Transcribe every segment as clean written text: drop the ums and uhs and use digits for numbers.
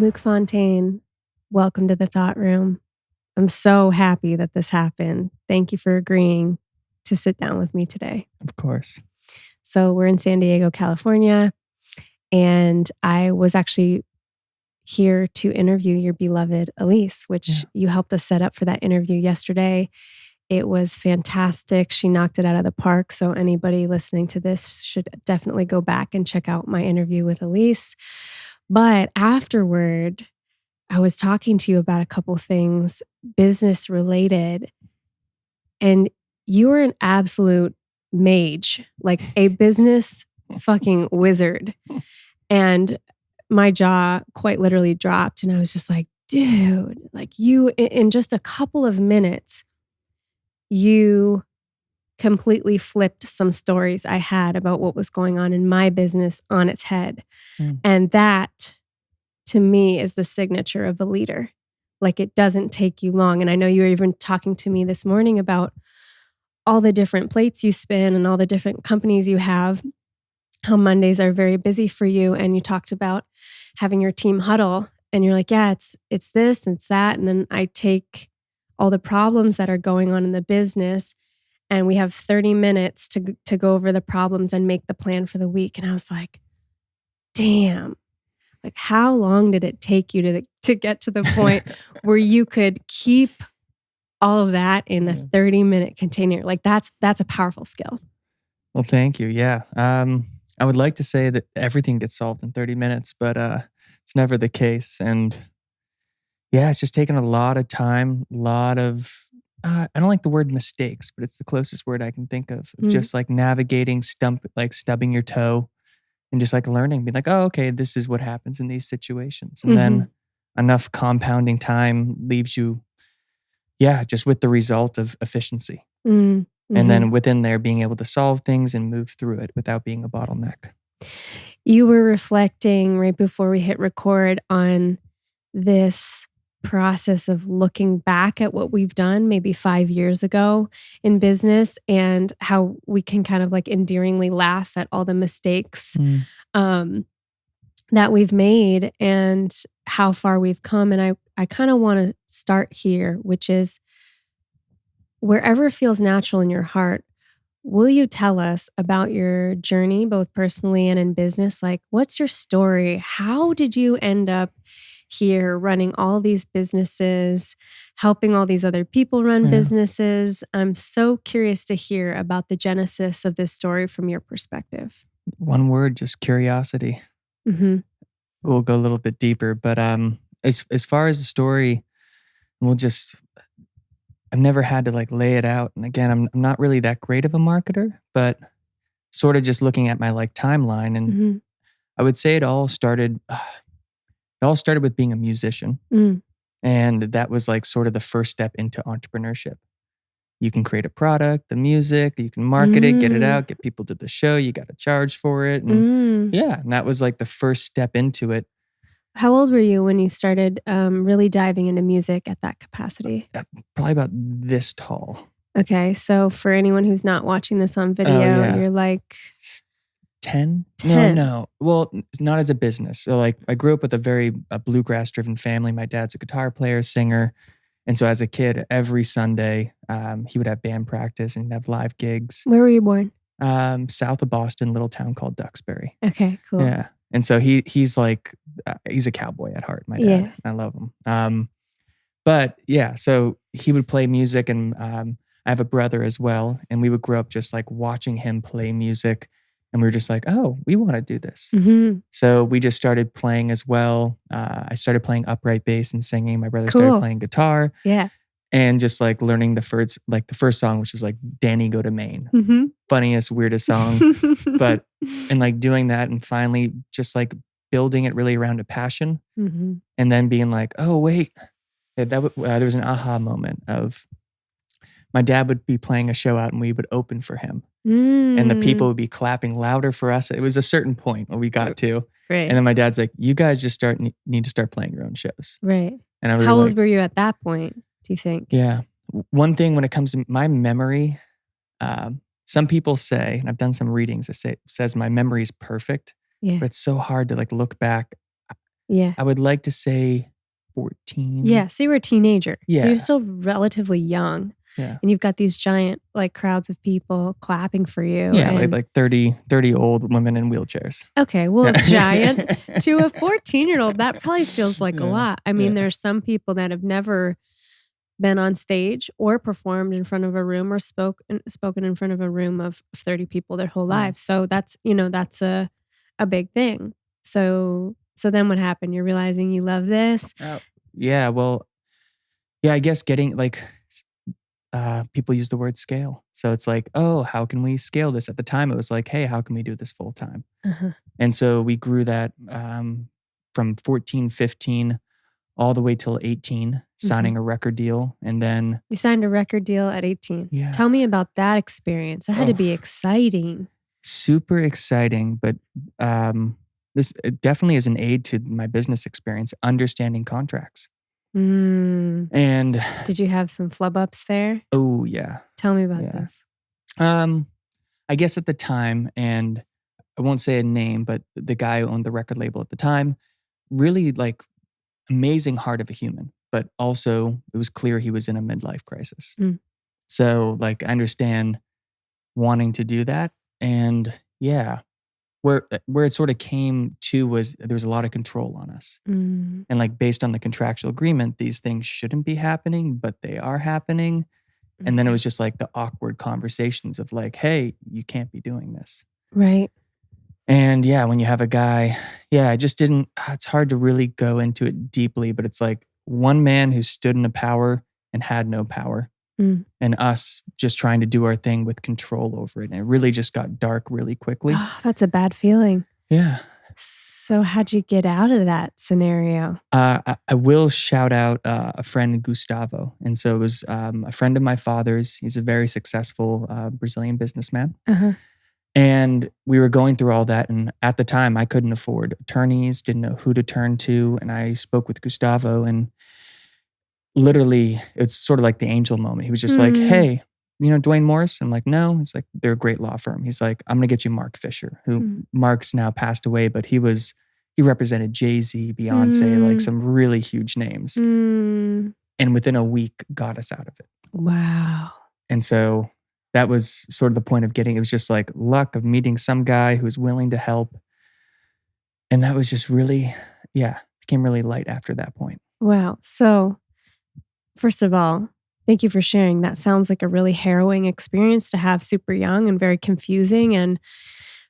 Luke Fontaine, welcome to the Thought Room. I'm so happy that this happened. Thank you for agreeing to sit down with me today. Of course. So we're in San Diego, California, and I was actually here to interview your beloved Elise, which you helped us set up for that interview yesterday. It was fantastic. She knocked it out of the park. So anybody listening to this should definitely go back and check out my interview with Elise. But afterward, I was talking to you about a couple things business related, and you were an absolute mage, like a business fucking wizard. And my jaw quite literally dropped, and I was just like, dude, like you, in just a couple of minutes, you completely flipped some stories I had about what was going on in my business on its head. And that, to me, is the signature of a leader. Like, it doesn't take you long. And I know you were even talking to me this morning about all the different plates you spin and all the different companies you have, how Mondays are very busy for you. And you talked about having your team huddle, and you're like, yeah, it's this and it's that. And then I take all the problems that are going on in the business, and we have 30 minutes to go over the problems and make the plan for the week. And I was like, damn, like how long did it take you to get to the point where you could keep all of that in a 30-minute container? Like that's a powerful skill. Well, thank you. Yeah. I would like to say that everything gets solved in 30 minutes, but it's never the case. And yeah, it's just taken a lot of time, a lot of, I don't like the word mistakes, but it's the closest word I can think of just like navigating, stubbing your toe and just like learning, being like, oh, okay, this is what happens in these situations. And then enough compounding time leaves you, just with the result of efficiency. And then within there, being able to solve things and move through it without being a bottleneck. You were reflecting right before we hit record on this process of looking back at what we've done maybe 5 years ago in business, and how we can kind of like endearingly laugh at all the mistakes that we've made and how far we've come. And I kind of want to start here, which is wherever it feels natural in your heart, will you tell us about your journey, both personally and in business? Like, what's your story? How did you end up here running all these businesses, helping all these other people run businesses? I'm so curious to hear about the genesis of this story from your perspective. One word, just curiosity. We'll go a little bit deeper, but as far as the story, I've never had to like lay it out. And again, I'm not really that great of a marketer, but sort of just looking at my like timeline, and I would say it all started with being a musician. And that was like sort of the first step into entrepreneurship. You can create a product, the music, you can market it, get it out, get people to the show, you got to charge for it. And and that was like the first step into it. How old were you when you started really diving into music at that capacity? Probably about this tall. Okay, so for anyone who's not watching this on video, you're like 10? No. Well, not as a business. So like I grew up with a very bluegrass driven family. My dad's a guitar player, singer. And so as a kid, every Sunday, he would have band practice and have live gigs. Where were you born? South of Boston, little town called Duxbury. Okay, cool. Yeah. And so he's like, he's a cowboy at heart, my dad. Yeah. I love him. But yeah, so he would play music, and I have a brother as well. And we would grow up just like watching him play music. And we were just like, oh, we want to do this. So we just started playing as well. I started playing upright bass and singing. My brother started playing guitar. Yeah. And just like learning the first song, which was like Danny Go to Maine. Funniest, weirdest song. But, and like doing that and finally just like building it really around a passion. And then being like, oh, wait, there was an aha moment of my dad would be playing a show out and we would open for him. And the people would be clapping louder for us. It was a certain point where we got to. Right. And then my dad's like, you guys just need to start playing your own shows. Right. And I was How old were you at that point, do you think? Yeah. One thing when it comes to my memory, some people say, and I've done some readings that says my memory is perfect. Yeah. But it's so hard to like look back. Yeah. I would like to say 14. Yeah. So you were a teenager. So Yeah. you're still relatively young. Yeah. And you've got these giant like crowds of people clapping for you. Yeah, and like 30 old women in wheelchairs. Okay, well, Yeah. giant to a 14-year-old, that probably feels like a Yeah, lot. I mean, yeah. there's some people that have never been on stage or performed in front of a room or spoken in front of a room of 30 people their whole lives. So that's, that's a big thing. So then what happened? You're realizing you love this? Yeah, well, yeah, I guess getting like people use the word scale. So it's like, oh, how can we scale this? At the time, it was like, hey, how can we do this full time? Uh-huh. And so we grew that from 14, 15, all the way till 18, signing a record deal. And then You signed a record deal at 18. Yeah. Tell me about that experience. That had to be exciting. super exciting, but this definitely is an aid to my business experience, understanding contracts. Mm. And Did you have some flub ups there? oh yeah, Tell me about this. I guess at the time, and I won't say a name, but the guy who owned the record label at the time, really like amazing heart of a human, but also it was clear he was in a midlife crisis. Mm. So like I understand wanting to do that. And yeah, where it sort of came to was there was a lot of control on us. Mm. And like based on the contractual agreement, these things shouldn't be happening, but they are happening. And then it was just like the awkward conversations of like, hey, you can't be doing this. Right. And yeah, when you have a guy, I just didn't, it's hard to really go into it deeply, but it's like one man who stood in a power and had no power, and us just trying to do our thing with control over it. And it really just got dark really quickly. Oh, that's a bad feeling. Yeah. So how'd you get out of that scenario? I will shout out a friend, Gustavo. And so it was a friend of my father's. He's a very successful Brazilian businessman. Uh-huh. And we were going through all that. And at the time, I couldn't afford attorneys, didn't know who to turn to. And I spoke with Gustavo, and literally, it's sort of like the angel moment. He was just like, hey, Dwayne Morris? I'm like, no. He's like, they're a great law firm. He's like, I'm going to get you Mark Fisher, who Mark's now passed away, but he represented Jay-Z, Beyonce, like some really huge names. And within a week, got us out of it. Wow. And so that was sort of the point of getting, it was just like luck of meeting some guy who was willing to help. And that was just really, became really light after that point. Wow. So first of all, thank you for sharing. That sounds like a really harrowing experience to have super young and very confusing. And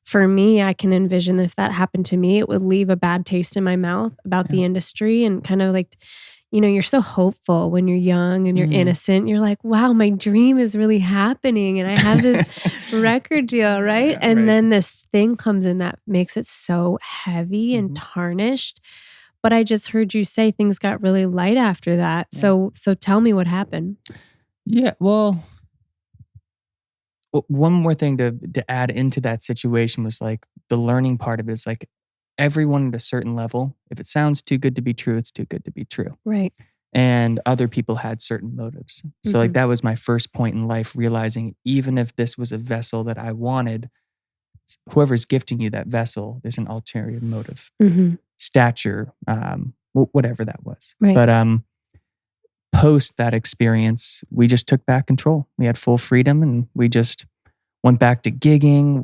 for me, I can envision if that happened to me, it would leave a bad taste in my mouth about the industry, and kind of like, you're so hopeful when you're young and you're innocent. You're like, wow, my dream is really happening and I have this record deal, right? Yeah, and right. then this thing comes in that makes it so heavy and tarnished. But I just heard you say things got really light after that. Yeah. So tell me what happened. Yeah, well, one more thing to add into that situation was like the learning part of it is like everyone at a certain level, if it sounds too good to be true, it's too good to be true. Right. And other people had certain motives. So like that was my first point in life, realizing even if this was a vessel that I wanted, whoever's gifting you that vessel, there's an ulterior motive, stature, whatever that was. Right. But post that experience, we just took back control. We had full freedom, and we just went back to gigging.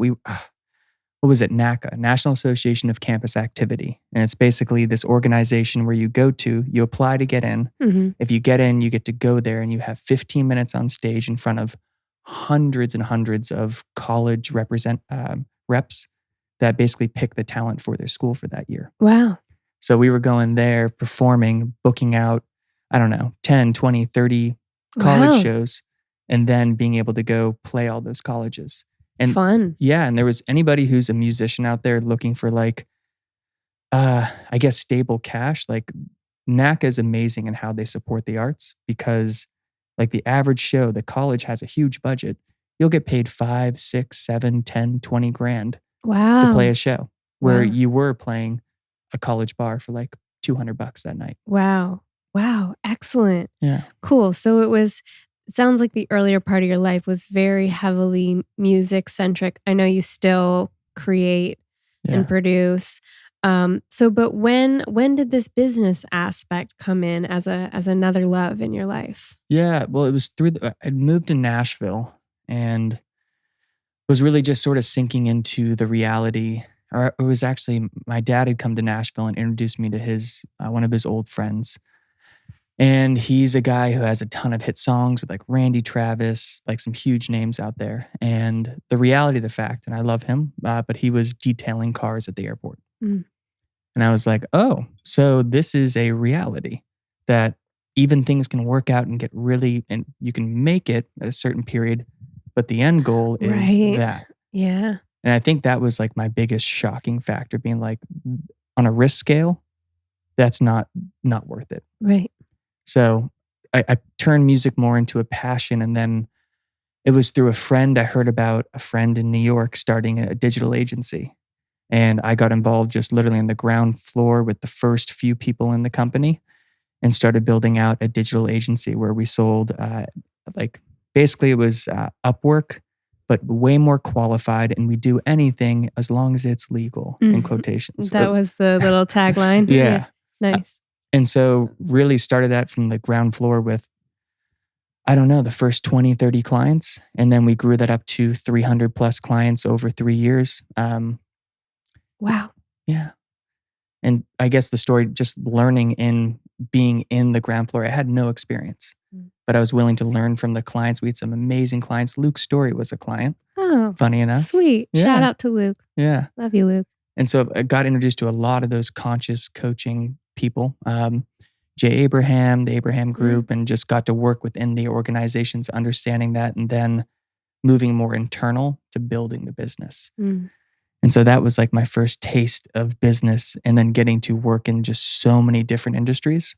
What was it? NACA, National Association of Campus Activity. And it's basically this organization where you go to, you apply to get in. If you get in, you get to go there and you have 15 minutes on stage in front of hundreds and hundreds of college reps that basically pick the talent for their school for that year. Wow. So we were going there, performing, booking out, 10, 20, 30 college shows, and then being able to go play all those colleges. And fun. Yeah. And there was anybody who's a musician out there looking for like, I guess, stable cash. Like NACA is amazing in how they support the arts, because like the average show, the college has a huge budget. You'll get paid 5, 6, 7, 10, 20 grand to play a show where you were playing a college bar for like $200 that night. Wow. Excellent. Yeah. Cool. So it sounds like the earlier part of your life was very heavily music centric. I know you still create and produce. But when did this business aspect come in as another love in your life? Yeah, well, it was I'd moved to Nashville and was really just sort of sinking into the reality. Or it was actually my dad had come to Nashville and introduced me to his one of his old friends. And he's a guy who has a ton of hit songs with like Randy Travis, like some huge names out there. And the reality of the fact, and I love him, but he was detailing cars at the airport. Mm. And I was like, oh, so this is a reality that even things can work out and get really, and you can make it at a certain period, but the end goal is Right. that. Yeah. And I think that was like my biggest shocking factor, being like, on a risk scale, that's not worth it. Right. So I turned music more into a passion. And then it was through a friend. I heard about a friend in New York starting a digital agency. And I got involved just literally on the ground floor with the first few people in the company and started building out a digital agency where we sold, basically it was Upwork, but way more qualified. And we do anything as long as it's legal, in quotations. That was the little tagline. Yeah. Nice. And so really started that from the ground floor with, I don't know, the first 20, 30 clients. And then we grew that up to 300 plus clients over 3 years. Wow. Yeah. And I guess the story, just learning in being in the ground floor, I had no experience, but I was willing to learn from the clients. We had some amazing clients. Luke Story was a client. Oh, funny enough. Sweet. Yeah. Shout out to Luke. Yeah. Love you, Luke. And so I got introduced to a lot of those conscious coaching people. Jay Abraham, the Abraham Group, and just got to work within the organizations, understanding that, and then moving more internal to building the business. And so that was like my first taste of business, and then getting to work in just so many different industries,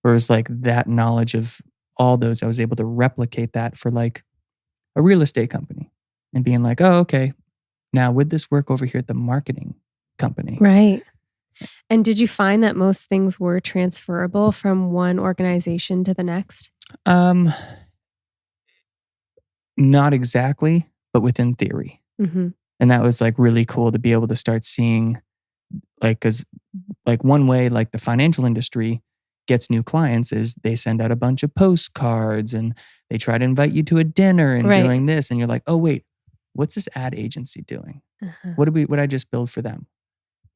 where it was like that knowledge of all those, I was able to replicate that for like a real estate company and being like, oh, okay, now would this work over here at the marketing company? Right. And did you find that most things were transferable from one organization to the next? Not exactly, but within theory. And that was like really cool to be able to start seeing, like, because like one way like the financial industry gets new clients is they send out a bunch of postcards and they try to invite you to a dinner and doing this. And you're like, oh, wait, what's this ad agency doing? What I just build for them?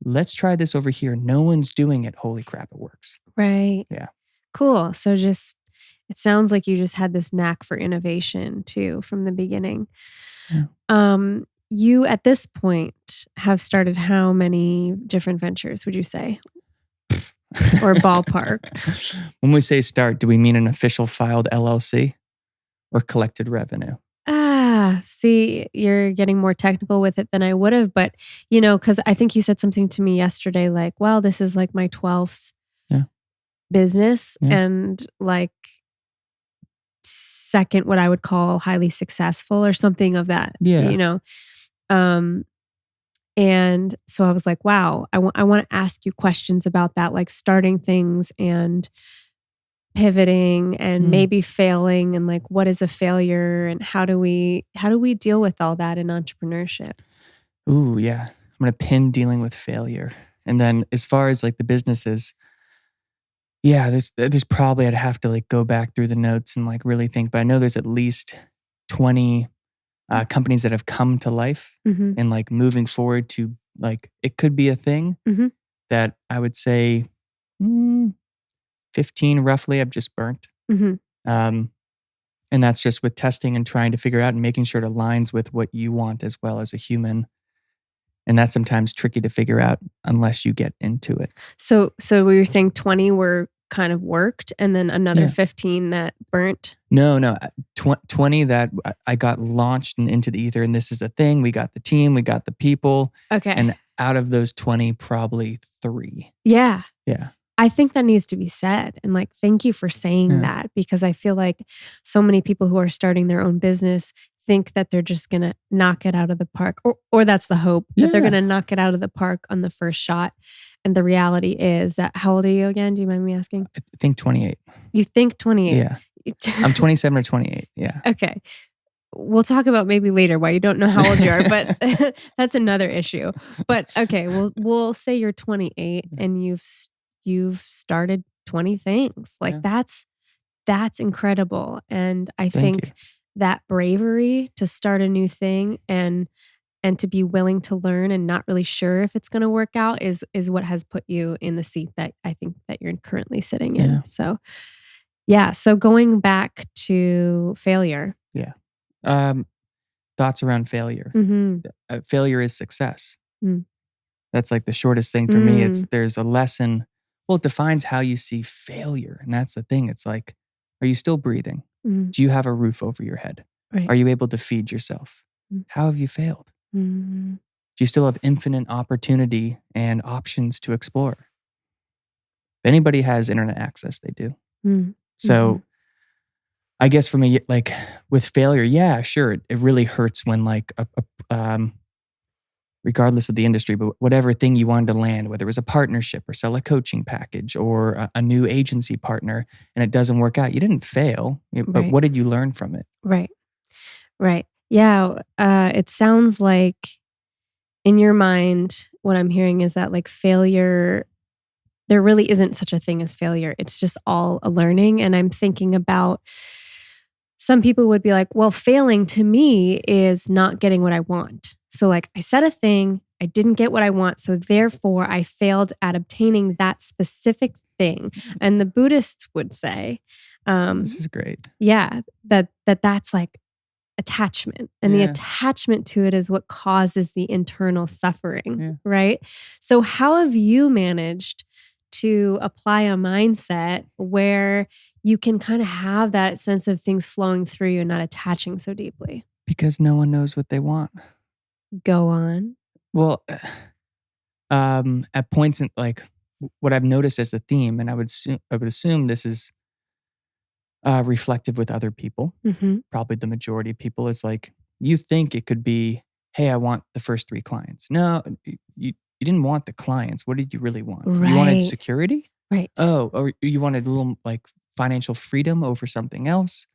Let's try this over here. No one's doing it. Holy crap, it works. Right. Yeah. Cool. So it sounds like you just had this knack for innovation too from the beginning. Yeah. You at this point have started how many different ventures, would you say? Or ballpark? When we say start, do we mean an official filed LLC or collected revenue? See, you're getting more technical with it than I would have, but because I think you said something to me yesterday, like, well, this is like my 12th business and like second, what I would call highly successful or something of that, and so I was like, wow, I want to ask you questions about that, like starting things and pivoting and maybe failing, and like what is a failure and how do we deal with all that in entrepreneurship? Ooh, yeah. I'm going to pin dealing with failure. And then as far as like the businesses, there's probably, I'd have to like go back through the notes and like really think, but I know there's at least 20 companies that have come to life and like moving forward to like, it could be a thing that I would say 15 roughly I've just burnt. And that's just with testing and trying to figure out and making sure it aligns with what you want as well as a human. And that's sometimes tricky to figure out unless you get into it. So we were saying 20 were kind of worked and then another 15 that burnt? No. 20 that I got launched and into the ether, and this is a thing. We got the team, we got the people. Okay. And out of those 20, probably 3. Yeah. Yeah. I think that needs to be said. And like, thank you for saying that, because I feel like so many people who are starting their own business think that they're just going to knock it out of the park, or that's the hope, that they're going to knock it out of the park on the first shot. And the reality is that, how old are you again? Do you mind me asking? I think 28. You think 28? Yeah. I'm 27 or 28. Yeah. Okay. we'll talk about maybe later why you don't know how old you are, but that's another issue. But okay, we'll say you're 28 and you've started 20 things. Like Yeah. that's incredible. And I Thank think you. that bravery to start a new thing and to be willing to learn and not really sure if it's going to work out is what has put you in the seat that I think that you're currently sitting in. Yeah. So, yeah. So going back to failure. Yeah. Thoughts around failure. Mm-hmm. Failure is success. Mm. That's like the shortest thing for me. There's a lesson. Well, it defines how you see failure. And that's the thing. It's like, are you still breathing? Mm. Do you have a roof over your head? Right. Are you able to feed yourself? How have you failed? Mm. Do you still have infinite opportunity and options to explore? If anybody has internet access, they do. Mm. So I guess for me, like with failure, yeah, sure, it really hurts when like regardless of the industry, but whatever thing you wanted to land, whether it was a partnership or sell a coaching package or a new agency partner, and it doesn't work out, you didn't fail, but Right. what did you learn from it? Right. Right. Yeah. It sounds like in your mind, what I'm hearing is that like failure, there really isn't such a thing as failure. It's just all a learning. And I'm thinking about some people would be like, well, failing to me is not getting what I want. So like I said a thing, I didn't get what I want. So therefore I failed at obtaining that specific thing. And the Buddhists would say, This is great. yeah, that's like attachment. And the Yeah. attachment to it is what causes the internal suffering, Yeah. right? So how have you managed to apply a mindset where you can kind of have that sense of things flowing through you and not attaching so deeply? Because no one knows what they want. Go on. Well, at points in like what I've noticed as a theme, and I would assume this is reflective with other people. Mm-hmm. Probably the majority of people is like, you think it could be, hey, I want the first 3 clients. No, you didn't want the clients. What did you really want? Right. You wanted security? Right. Oh, or you wanted a little like financial freedom over something else.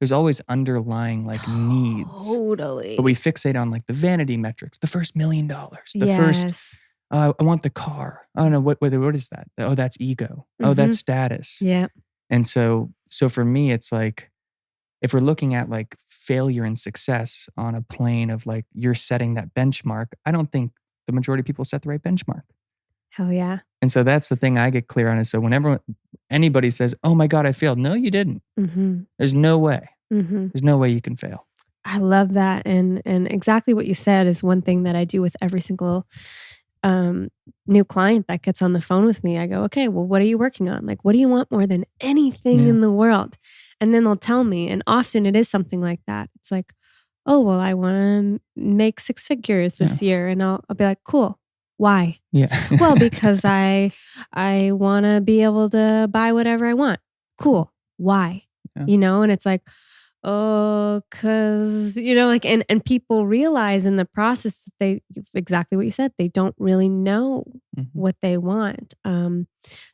There's always underlying like needs. Totally. But we fixate on like the vanity metrics, the first $1 million, the first, I want the car. Oh no, what is that? Oh, that's ego. Oh, that's status. Yeah. And so for me, it's like, if we're looking at like failure and success on a plane of like, you're setting that benchmark, I don't think the majority of people set the right benchmark. Hell yeah. And so that's the thing I get clear on is so whenever anybody says, oh my God, I failed. No, you didn't. There's no way. There's no way you can fail. I love that. And exactly what you said is one thing that I do with every single new client that gets on the phone with me. I go, okay, well, what are you working on? Like, what do you want more than anything in the world? And then they'll tell me. And often it is something like that. It's like, oh, well, I want to make 6 figures this year. And I'll be like, cool. Why? Yeah. Well, because I want to be able to buy whatever I want. Cool. Why? Yeah. And it's like, oh, because, like, and people realize in the process that exactly what you said, they don't really know what they want.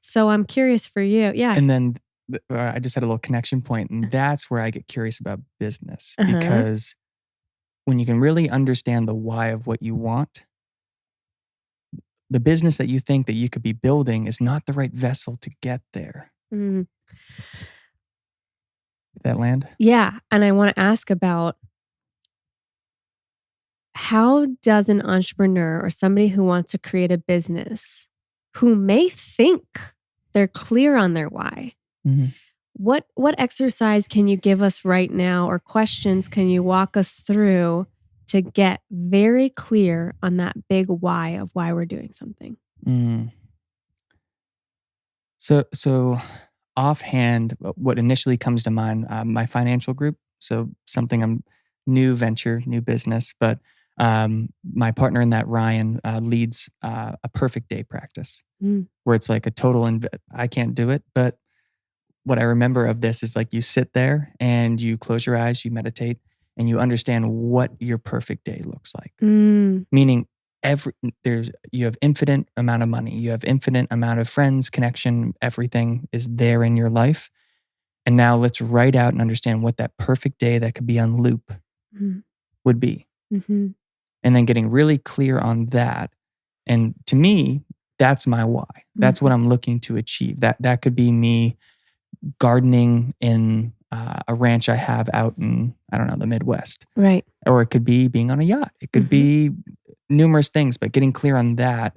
So I'm curious for you. Yeah. And then I just had a little connection point, and that's where I get curious about business because when you can really understand the why of what you want, the business that you think that you could be building is not the right vessel to get there. Did that land? Yeah. And I want to ask about how does an entrepreneur or somebody who wants to create a business who may think they're clear on their why, what exercise can you give us right now or questions can you walk us through to get very clear on that big why of why we're doing something? So offhand, what initially comes to mind, my financial group. So something I'm new venture, new business, but my partner in that, Ryan, leads a perfect day practice where it's like a total, I can't do it. But what I remember of this is like you sit there and you close your eyes, you meditate, and you understand what your perfect day looks like. Meaning you have infinite amount of money, you have infinite amount of friends, connection, everything is there in your life. And now let's write out and understand what that perfect day that could be on loop would be. Mm-hmm. And then getting really clear on that. And to me, that's my why. That's what I'm looking to achieve. That could be me gardening in a ranch I have out in, I don't know, the Midwest. Right. Or it could be being on a yacht. It could be numerous things, but getting clear on that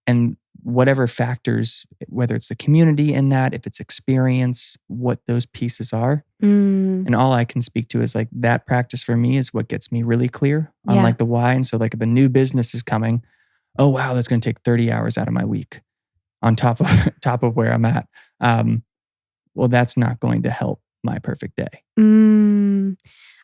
and whatever factors, whether it's the community in that, if it's experience, what those pieces are. And all I can speak to is like that practice for me is what gets me really clear on like the why. And so like if a new business is coming, oh wow, that's going to take 30 hours out of my week on top of where I'm at. Well, that's not going to help my perfect day.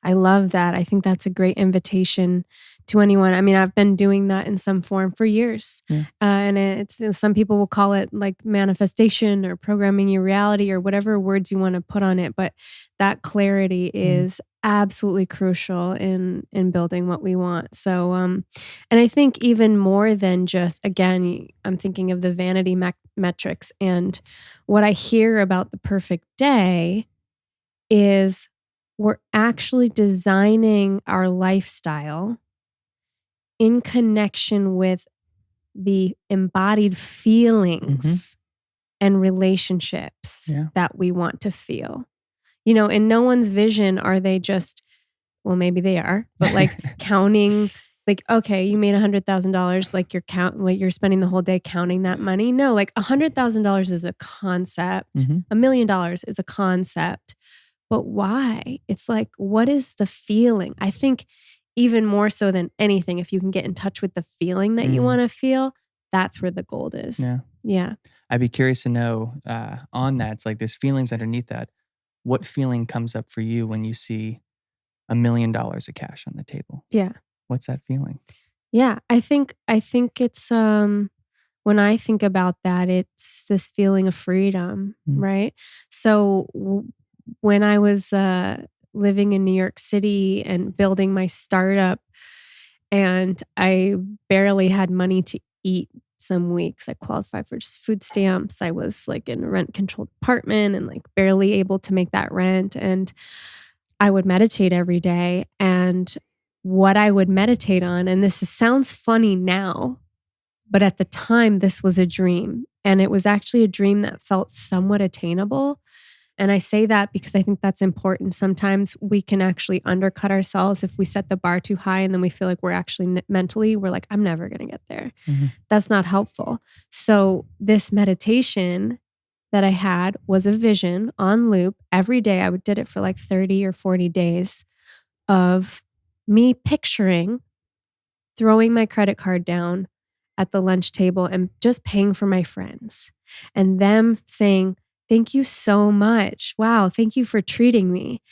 I love that. I think that's a great invitation to anyone. I mean, I've been doing that in some form for years. And it's some people will call it like manifestation or programming your reality or whatever words you want to put on it. But that clarity is absolutely crucial in building what we want. So, and I think even more than just, again, I'm thinking of the vanity metrics, and what I hear about the perfect day is we're actually designing our lifestyle in connection with the embodied feelings and relationships that we want to feel. You know, in no one's vision are they just, well, maybe they are, but like counting, like, okay, you made $100,000, like you're spending the whole day counting that money. No, like $100,000 is a concept. $1 million is a concept. But why? It's like, what is the feeling? I think even more so than anything, if you can get in touch with the feeling that you want to feel, that's where the gold is. Yeah. I'd be curious to know on that. It's like there's feelings underneath that. What feeling comes up for you when you see $1 million of cash on the table? Yeah. What's that feeling? Yeah. I think it's when I think about that, it's this feeling of freedom, right? So when I was living in New York City and building my startup, and I barely had money to eat some weeks. I qualified for just food stamps. I was like in a rent-controlled apartment and like barely able to make that rent. And I would meditate every day. And what I would meditate on, and sounds funny now, but at the time, this was a dream. And it was actually a dream that felt somewhat attainable. And I say that because I think that's important. Sometimes we can actually undercut ourselves if we set the bar too high and then we feel like we're actually mentally, we're like, I'm never going to get there. That's not helpful. So this meditation that I had was a vision on loop every day. I did it for like 30 or 40 days of me picturing throwing my credit card down at the lunch table and just paying for my friends and them saying, thank you so much. Wow, thank you for treating me.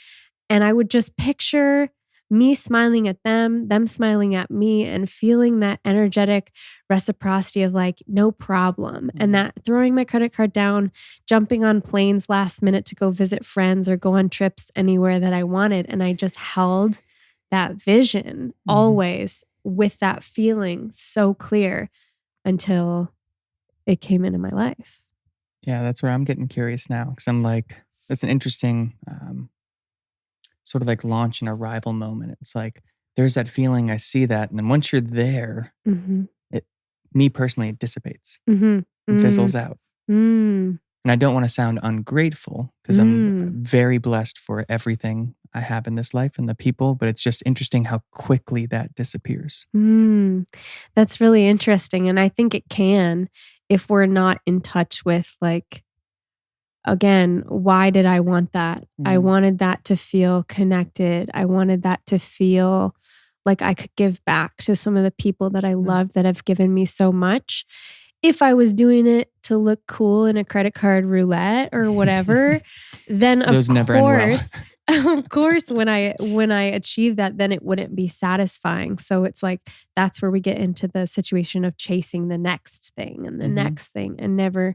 And I would just picture me smiling at them smiling at me, and feeling that energetic reciprocity of like, no problem. And that throwing my credit card down, jumping on planes last minute to go visit friends or go on trips anywhere that I wanted. And I just held that vision always with that feeling so clear until it came into my life. Yeah, that's where I'm getting curious now, because I'm like, that's an interesting sort of like launch and arrival moment. It's like there's that feeling, I see that, and then once you're there, me personally, it dissipates and fizzles out. And I don't want to sound ungrateful because I'm very blessed for everything I have in this life and the people, but it's just interesting how quickly that disappears. That's really interesting. And I think it can, if we're not in touch with like, again, why did I want that? I wanted that to feel connected. I wanted that to feel like I could give back to some of the people that I love that have given me so much. If I was doing it to look cool in a credit card roulette or whatever, then of course, of course, when I achieve that, then it wouldn't be satisfying. So it's like, that's where we get into the situation of chasing the next thing and the next thing and never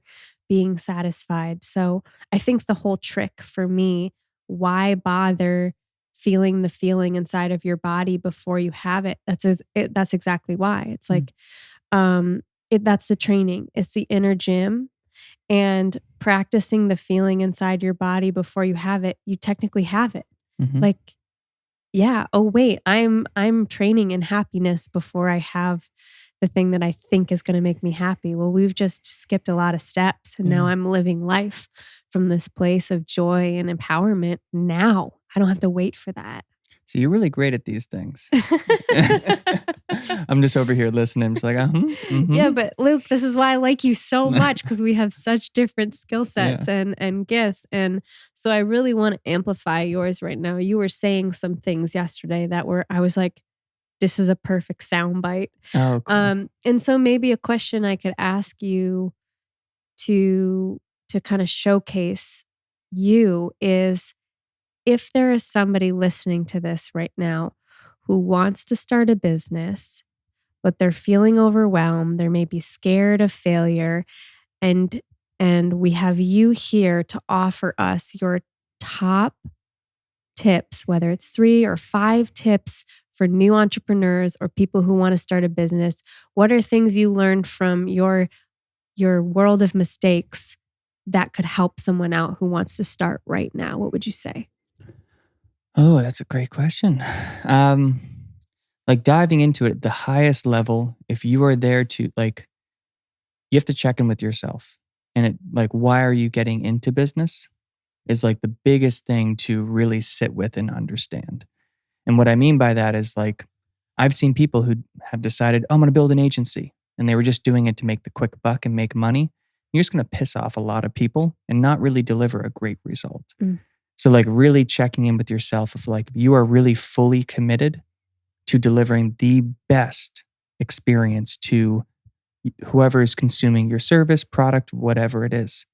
being satisfied. So I think the whole trick for me, why bother feeling the feeling inside of your body before you have it? That's exactly why. It's like, that's the training. It's the inner gym, and practicing the feeling inside your body before you have it. You technically have it. Like yeah, oh wait, I'm training in happiness before I have the thing that I think is going to make me happy. Well, we've just skipped a lot of steps and now Yeah. I'm living life from this place of joy and empowerment now. I don't have to wait for that. So you're really great at these things. I'm just over here listening. I'm just like, Yeah, but Luke, this is why I like you so Mm-hmm. much, because we have such different skill sets and gifts. And so I really want to amplify yours right now. You were saying some things yesterday that I was like, this is a perfect soundbite. Oh, cool. And so maybe a question I could ask you to kind of showcase you is, if there is somebody listening to this right now who wants to start a business, but they're feeling overwhelmed, they're maybe scared of failure, and we have you here to offer us your top tips, whether it's 3 or 5 tips for new entrepreneurs or people who want to start a business. What are things you learned from your world of mistakes that could help someone out who wants to start right now? What would you say? Oh, that's a great question. Like diving into it at the highest level, if you are there to like, you have to check in with yourself. And it like, why are you getting into business is like the biggest thing to really sit with and understand. And what I mean by that is like, I've seen people who have decided, oh, I'm going to build an agency. And they were just doing it to make the quick buck and make money. You're just going to piss off a lot of people and not really deliver a great result. Mm. So like really checking in with yourself if like you are really fully committed to delivering the best experience to whoever is consuming your service, product, whatever it is.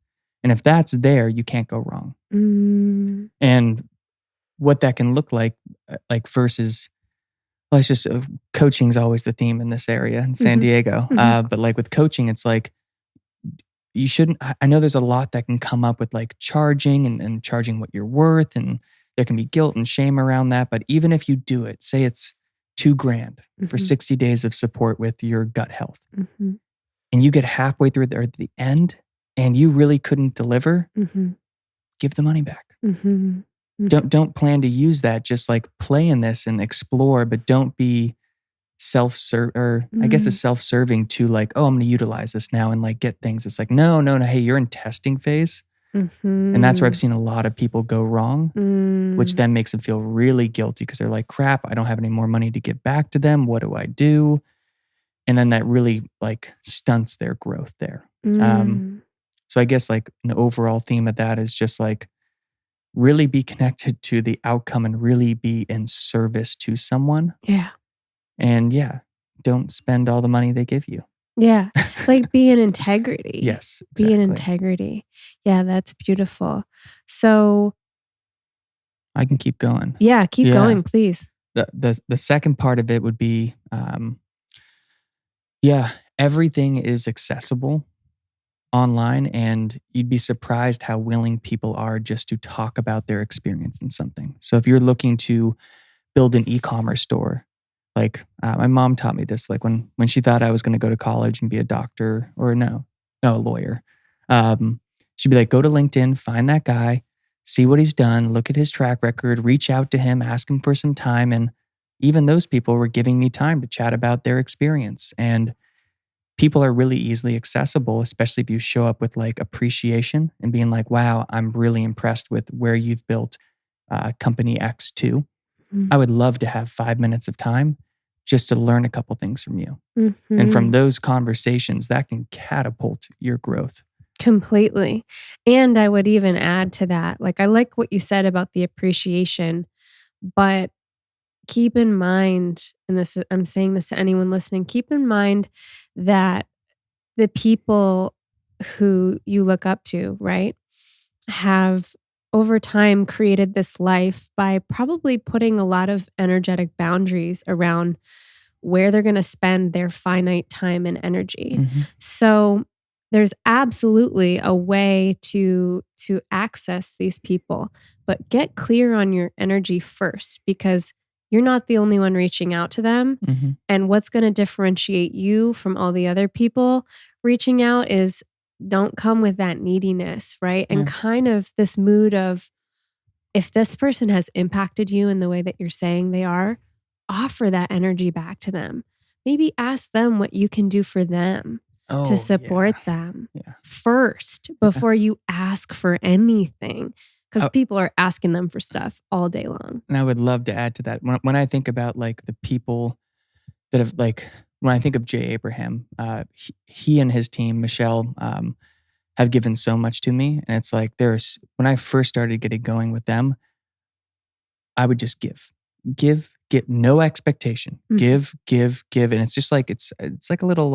And if that's there, you can't go wrong. Mm. And what that can look like versus, well, it's just coaching is always the theme in this area in San Diego. But like with coaching, it's like, you shouldn't, I know there's a lot that can come up with like charging and charging what you're worth. And there can be guilt and shame around that. But even if you do it, say it's $2,000 for 60 days of support with your gut health. And you get halfway through there at the end and you really couldn't deliver, give the money back. Don't plan to use that. Just like play in this and explore, but don't be I guess it's self-serving to like, oh, I'm going to utilize this now and like get things. It's like, no. Hey, you're in testing phase. And that's where I've seen a lot of people go wrong, which then makes them feel really guilty because they're like, crap, I don't have any more money to give back to them. What do I do? And then that really like stunts their growth there. So I guess like an overall theme of that is just like really be connected to the outcome and really be in service to someone. Yeah. And don't spend all the money they give you. Yeah. Like be in integrity. Yes. Exactly. Be in integrity. Yeah, that's beautiful. So I can keep going. Yeah, keep going, please. The second part of it would be, everything is accessible online, and you'd be surprised how willing people are just to talk about their experience in something. So if you're looking to build an e-commerce store, like my mom taught me this, like when she thought I was going to go to college and be a doctor or a lawyer, she'd be like, go to LinkedIn, find that guy, see what he's done, look at his track record, reach out to him, ask him for some time. And even those people were giving me time to chat about their experience. And people are really easily accessible, especially if you show up with like appreciation and being like, wow, I'm really impressed with where you've built company X to. I would love to have 5 minutes of time just to learn a couple things from you. And from those conversations, that can catapult your growth. Completely. And I would even add to that, like, I like what you said about the appreciation, but keep in mind, and I'm saying this to anyone listening, keep in mind that the people who you look up to, right, have over time created this life by probably putting a lot of energetic boundaries around where they're going to spend their finite time and energy. So there's absolutely a way to access these people, but get clear on your energy first, because you're not the only one reaching out to them. And what's going to differentiate you from all the other people reaching out is, don't come with that neediness, right? And kind of this mood of, if this person has impacted you in the way that you're saying they are, offer that energy back to them. Maybe ask them what you can do for them to Oh, support yeah. them Yeah. first before you ask for anything. Because Oh, people are asking them for stuff all day long. and I would love to add to that. When I think about like the people that have like, when I think of Jay Abraham, he and his team, Michelle, have given so much to me. And it's like, when I first started getting going with them, I would just get no expectation, give. And it's just like, it's like a little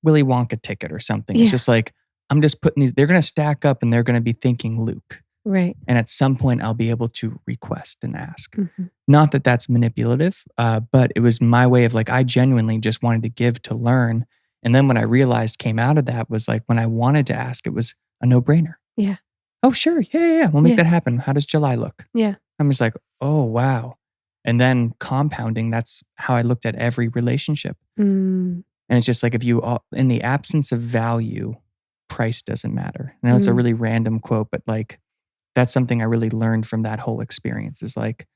Willy Wonka ticket or something. It's Yeah. just like, I'm just putting these, they're going to stack up and they're going to be thinking Luke. Right. And at some point, I'll be able to request and ask. Mhm. Not that that's manipulative, but it was my way of like, I genuinely just wanted to give to learn. And then what I realized came out of that was like, when I wanted to ask, it was a no-brainer. Yeah. Oh, sure. Yeah. We'll make Yeah. that happen. How does July look? Yeah. I'm just like, oh, wow. And then compounding, that's how I looked at every relationship. Mm. And it's just like, in the absence of value, price doesn't matter. I know it's a really random quote, but like, that's something I really learned from that whole experience is like,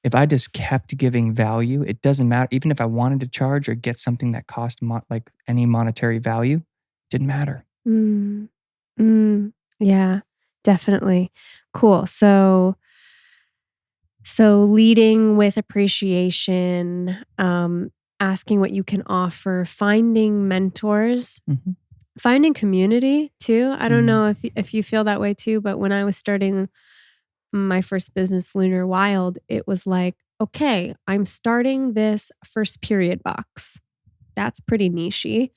if I just kept giving value, it doesn't matter. Even if I wanted to charge or get something that cost like any monetary value, didn't matter. Yeah, definitely. Cool. So leading with appreciation, asking what you can offer, finding mentors, Mhm. finding community too. I don't Mhm. know if you feel that way too, but when I was starting my first business, Lunar Wild, it was like, okay, I'm starting this first period box. That's pretty nichey.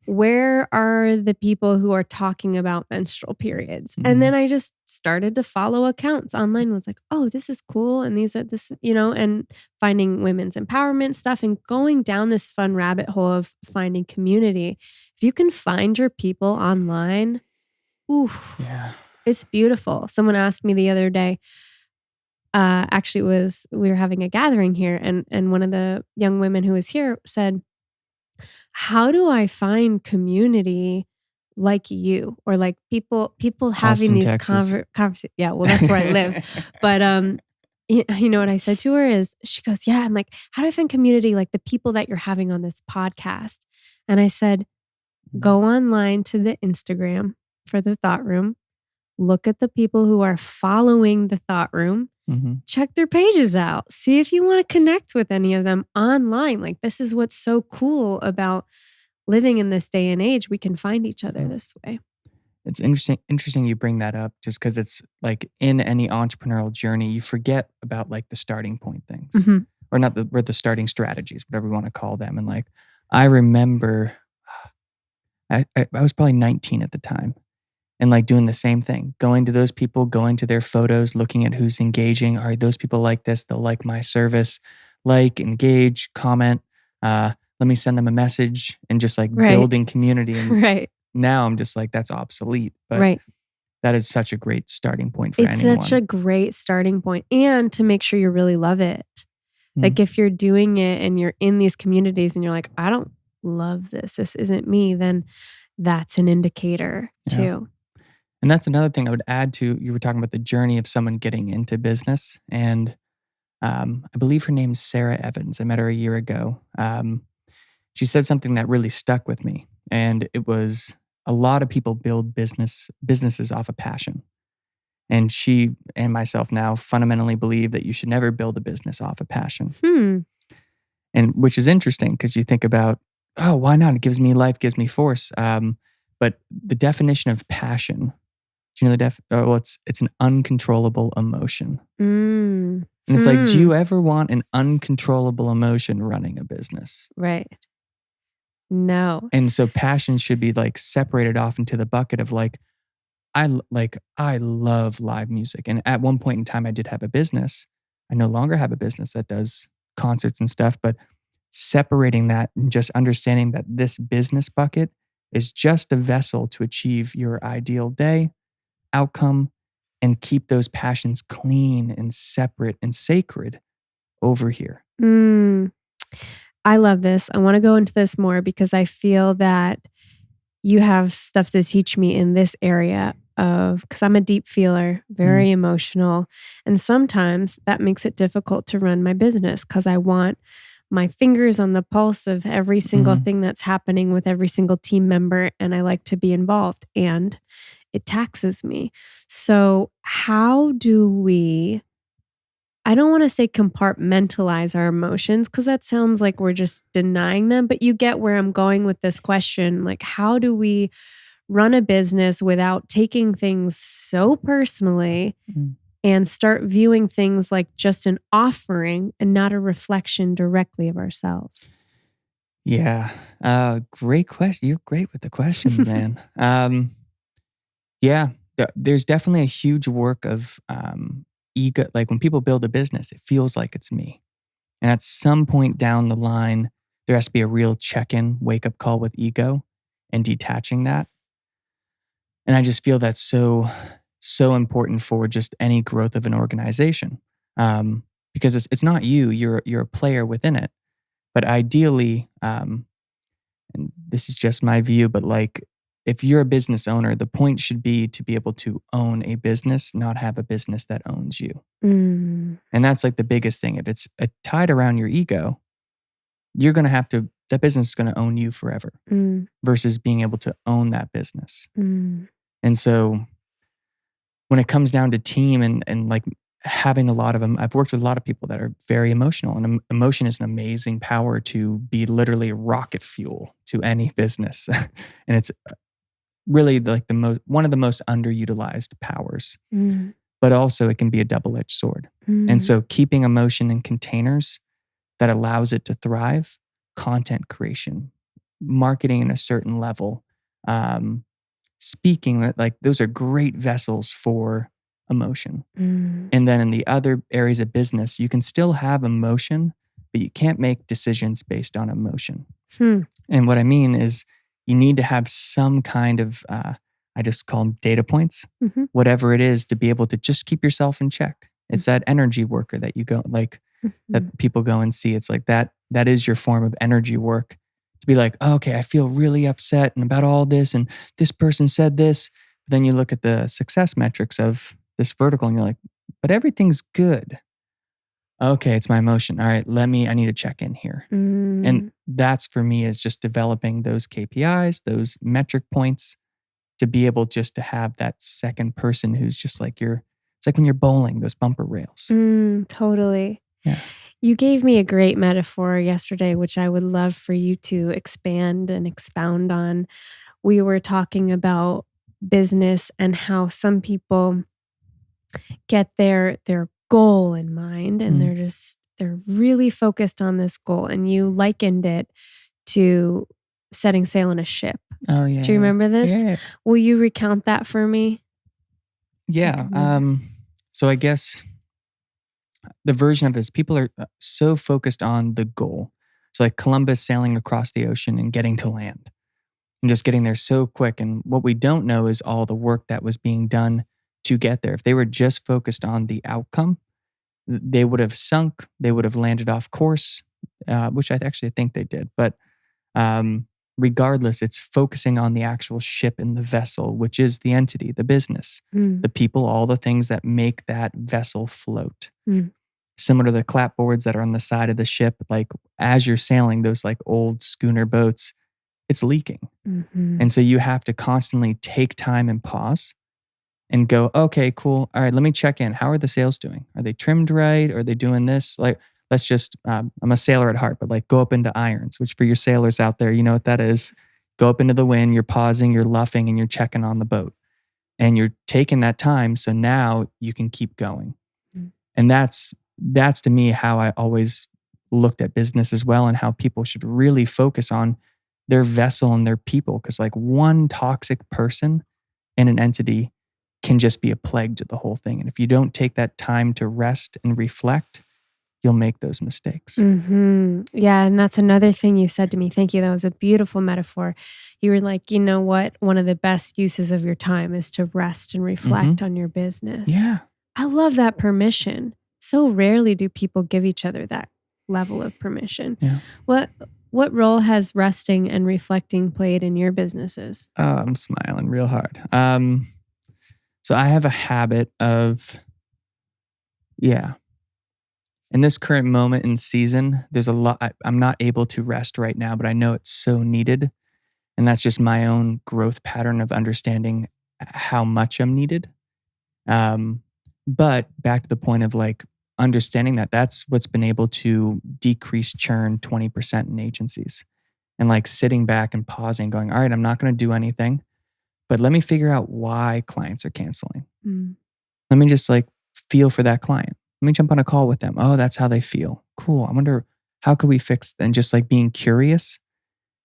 Where are the people who are talking about menstrual periods? And then I just started to follow accounts online. Was like, oh, this is cool. And these are this, and finding women's empowerment stuff and going down this fun rabbit hole of finding community. If you can find your people online, ooh, Yeah. it's beautiful. Someone asked me the other day, actually we were having a gathering here and one of the young women who was here said, how do I find community like you or like people having Austin, these Texas. conversations? Yeah, well, that's where I live. But you know what I said to her is, she goes, yeah, and like, how do I find community like the people that you're having on this podcast? And I said, go online to the Instagram for the Thought Room, look at the people who are following the Thought Room. Check their pages out. See if you want to connect with any of them online. Like, this is what's so cool about living in this day and age. We can find each other this way. It's interesting you bring that up just because it's like in any entrepreneurial journey, you forget about like the starting point things or not the starting strategies, whatever we want to call them. And like, I remember I was probably 19 at the time. And like doing the same thing, going to those people, going to their photos, looking at who's engaging. All right, those people like this, they'll like my service, like, engage, comment. Let me send them a message and just like building community. And now I'm just like, that's obsolete. But that is such a great starting point for anyone. It's such a great starting point. And to make sure you really love it. Like if you're doing it and you're in these communities and you're like, I don't love this isn't me, then that's an indicator too. And that's another thing I would add to, you were talking about the journey of someone getting into business. And I believe her name's Sarah Evans. I met her a year ago. She said something that really stuck with me. And it was, a lot of people build businesses off of passion. And she and myself now fundamentally believe that you should never build a business off of passion. And which is interesting because you think about, oh, why not? It gives me life, gives me force. But the definition of passion, do you know it's an uncontrollable emotion. And it's like, do you ever want an uncontrollable emotion running a business? Right. No. And so passion should be like separated off into the bucket of like, I love live music. And at one point in time, I did have a business. I no longer have a business that does concerts and stuff, but separating that and just understanding that this business bucket is just a vessel to achieve your ideal day, outcome, and keep those passions clean and separate and sacred over here. I love this. I want to go into this more because I feel that you have stuff to teach me in this area. because I'm a deep feeler, very emotional. And sometimes that makes it difficult to run my business because I want my fingers on the pulse of every single thing that's happening with every single team member. And I like to be involved, and it taxes me. So how do we, I don't want to say compartmentalize our emotions because that sounds like we're just denying them, but you get where I'm going with this question. Like, how do we run a business without taking things so personally and start viewing things like just an offering and not a reflection directly of ourselves? Yeah. Great question. You're great with the questions, man. Yeah, there's definitely a huge work of ego. Like when people build a business, it feels like it's me. And at some point down the line, there has to be a real check-in, wake-up call with ego and detaching that. And I just feel that's so important for just any growth of an organization. Because it's not you, you're a player within it. But ideally, and this is just my view, but like if you're a business owner, the point should be to be able to own a business, not have a business that owns you. And that's like the biggest thing. If it's tied around your ego, you're going to have to, that business is going to own you forever versus being able to own that business. And so when it comes down to team and like having a lot of them, I've worked with a lot of people that are very emotional, and emotion is an amazing power to be literally rocket fuel to any business. And it's really like one of the most underutilized powers, but also it can be a double-edged sword. And so keeping emotion in containers that allows it to thrive, content creation, marketing in a certain level, speaking, like those are great vessels for emotion. And then in the other areas of business, you can still have emotion, but you can't make decisions based on emotion. And what I mean is you need to have some kind of, I just call them data points, whatever it is, to be able to just keep yourself in check. It's that energy worker that you go, like that people go and see. It's like that is your form of energy work. To be like, oh, okay, I feel really upset and about all this, and this person said this. But then you look at the success metrics of this vertical and you're like, but everything's good. Okay, it's my emotion. All right, I need to check in here. And that's for me is just developing those KPIs, those metric points to be able just to have that second person who's just like it's like when you're bowling, those bumper rails. Totally. Yeah. You gave me a great metaphor yesterday, which I would love for you to expand and expound on. We were talking about business and how some people get their goal in mind and they're really focused on this goal. And you likened it to setting sail on a ship. Oh, yeah. Do you remember this? Yeah. Will you recount that for me? Yeah. So I guess the version of it is people are so focused on the goal. So like Columbus sailing across the ocean and getting to land and just getting there so quick. And what we don't know is all the work that was being done to get there. If they were just focused on the outcome, they would have sunk, they would have landed off course, which I actually think they did. But regardless, it's focusing on the actual ship and the vessel, which is the entity, the business, the people, all the things that make that vessel float. Similar to the clapboards that are on the side of the ship, like as you're sailing those like old schooner boats, it's leaking. And so you have to constantly take time and pause and go, okay, cool. All right, let me check in. How are the sails doing? Are they trimmed right? Are they doing this? Like, let's just, I'm a sailor at heart, but like go up into irons, which for your sailors out there, you know what that is. Go up into the wind, you're pausing, you're luffing, and you're checking on the boat. And you're taking that time. So now you can keep going. And that's to me how I always looked at business as well, and how people should really focus on their vessel and their people. Because like one toxic person in an entity can just be a plague to the whole thing. And if you don't take that time to rest and reflect, you'll make those mistakes. Yeah. And that's another thing you said to me. Thank you. That was a beautiful metaphor. You were like, you know what? One of the best uses of your time is to rest and reflect on your business. Yeah. I love that permission. So rarely do people give each other that level of permission. Yeah. What role has resting and reflecting played in your businesses? Oh, I'm smiling real hard. So I have a habit of, in this current moment in season, there's a lot, I'm not able to rest right now, but I know it's so needed. And that's just my own growth pattern of understanding how much I'm needed. But back to the point of like understanding that that's what's been able to decrease churn 20% in agencies. And like sitting back and pausing, going, all right, I'm not going to do anything, but let me figure out why clients are canceling. Let me just like feel for that client. Let me jump on a call with them. Oh, that's how they feel. Cool. I wonder how could we fix, and just like being curious.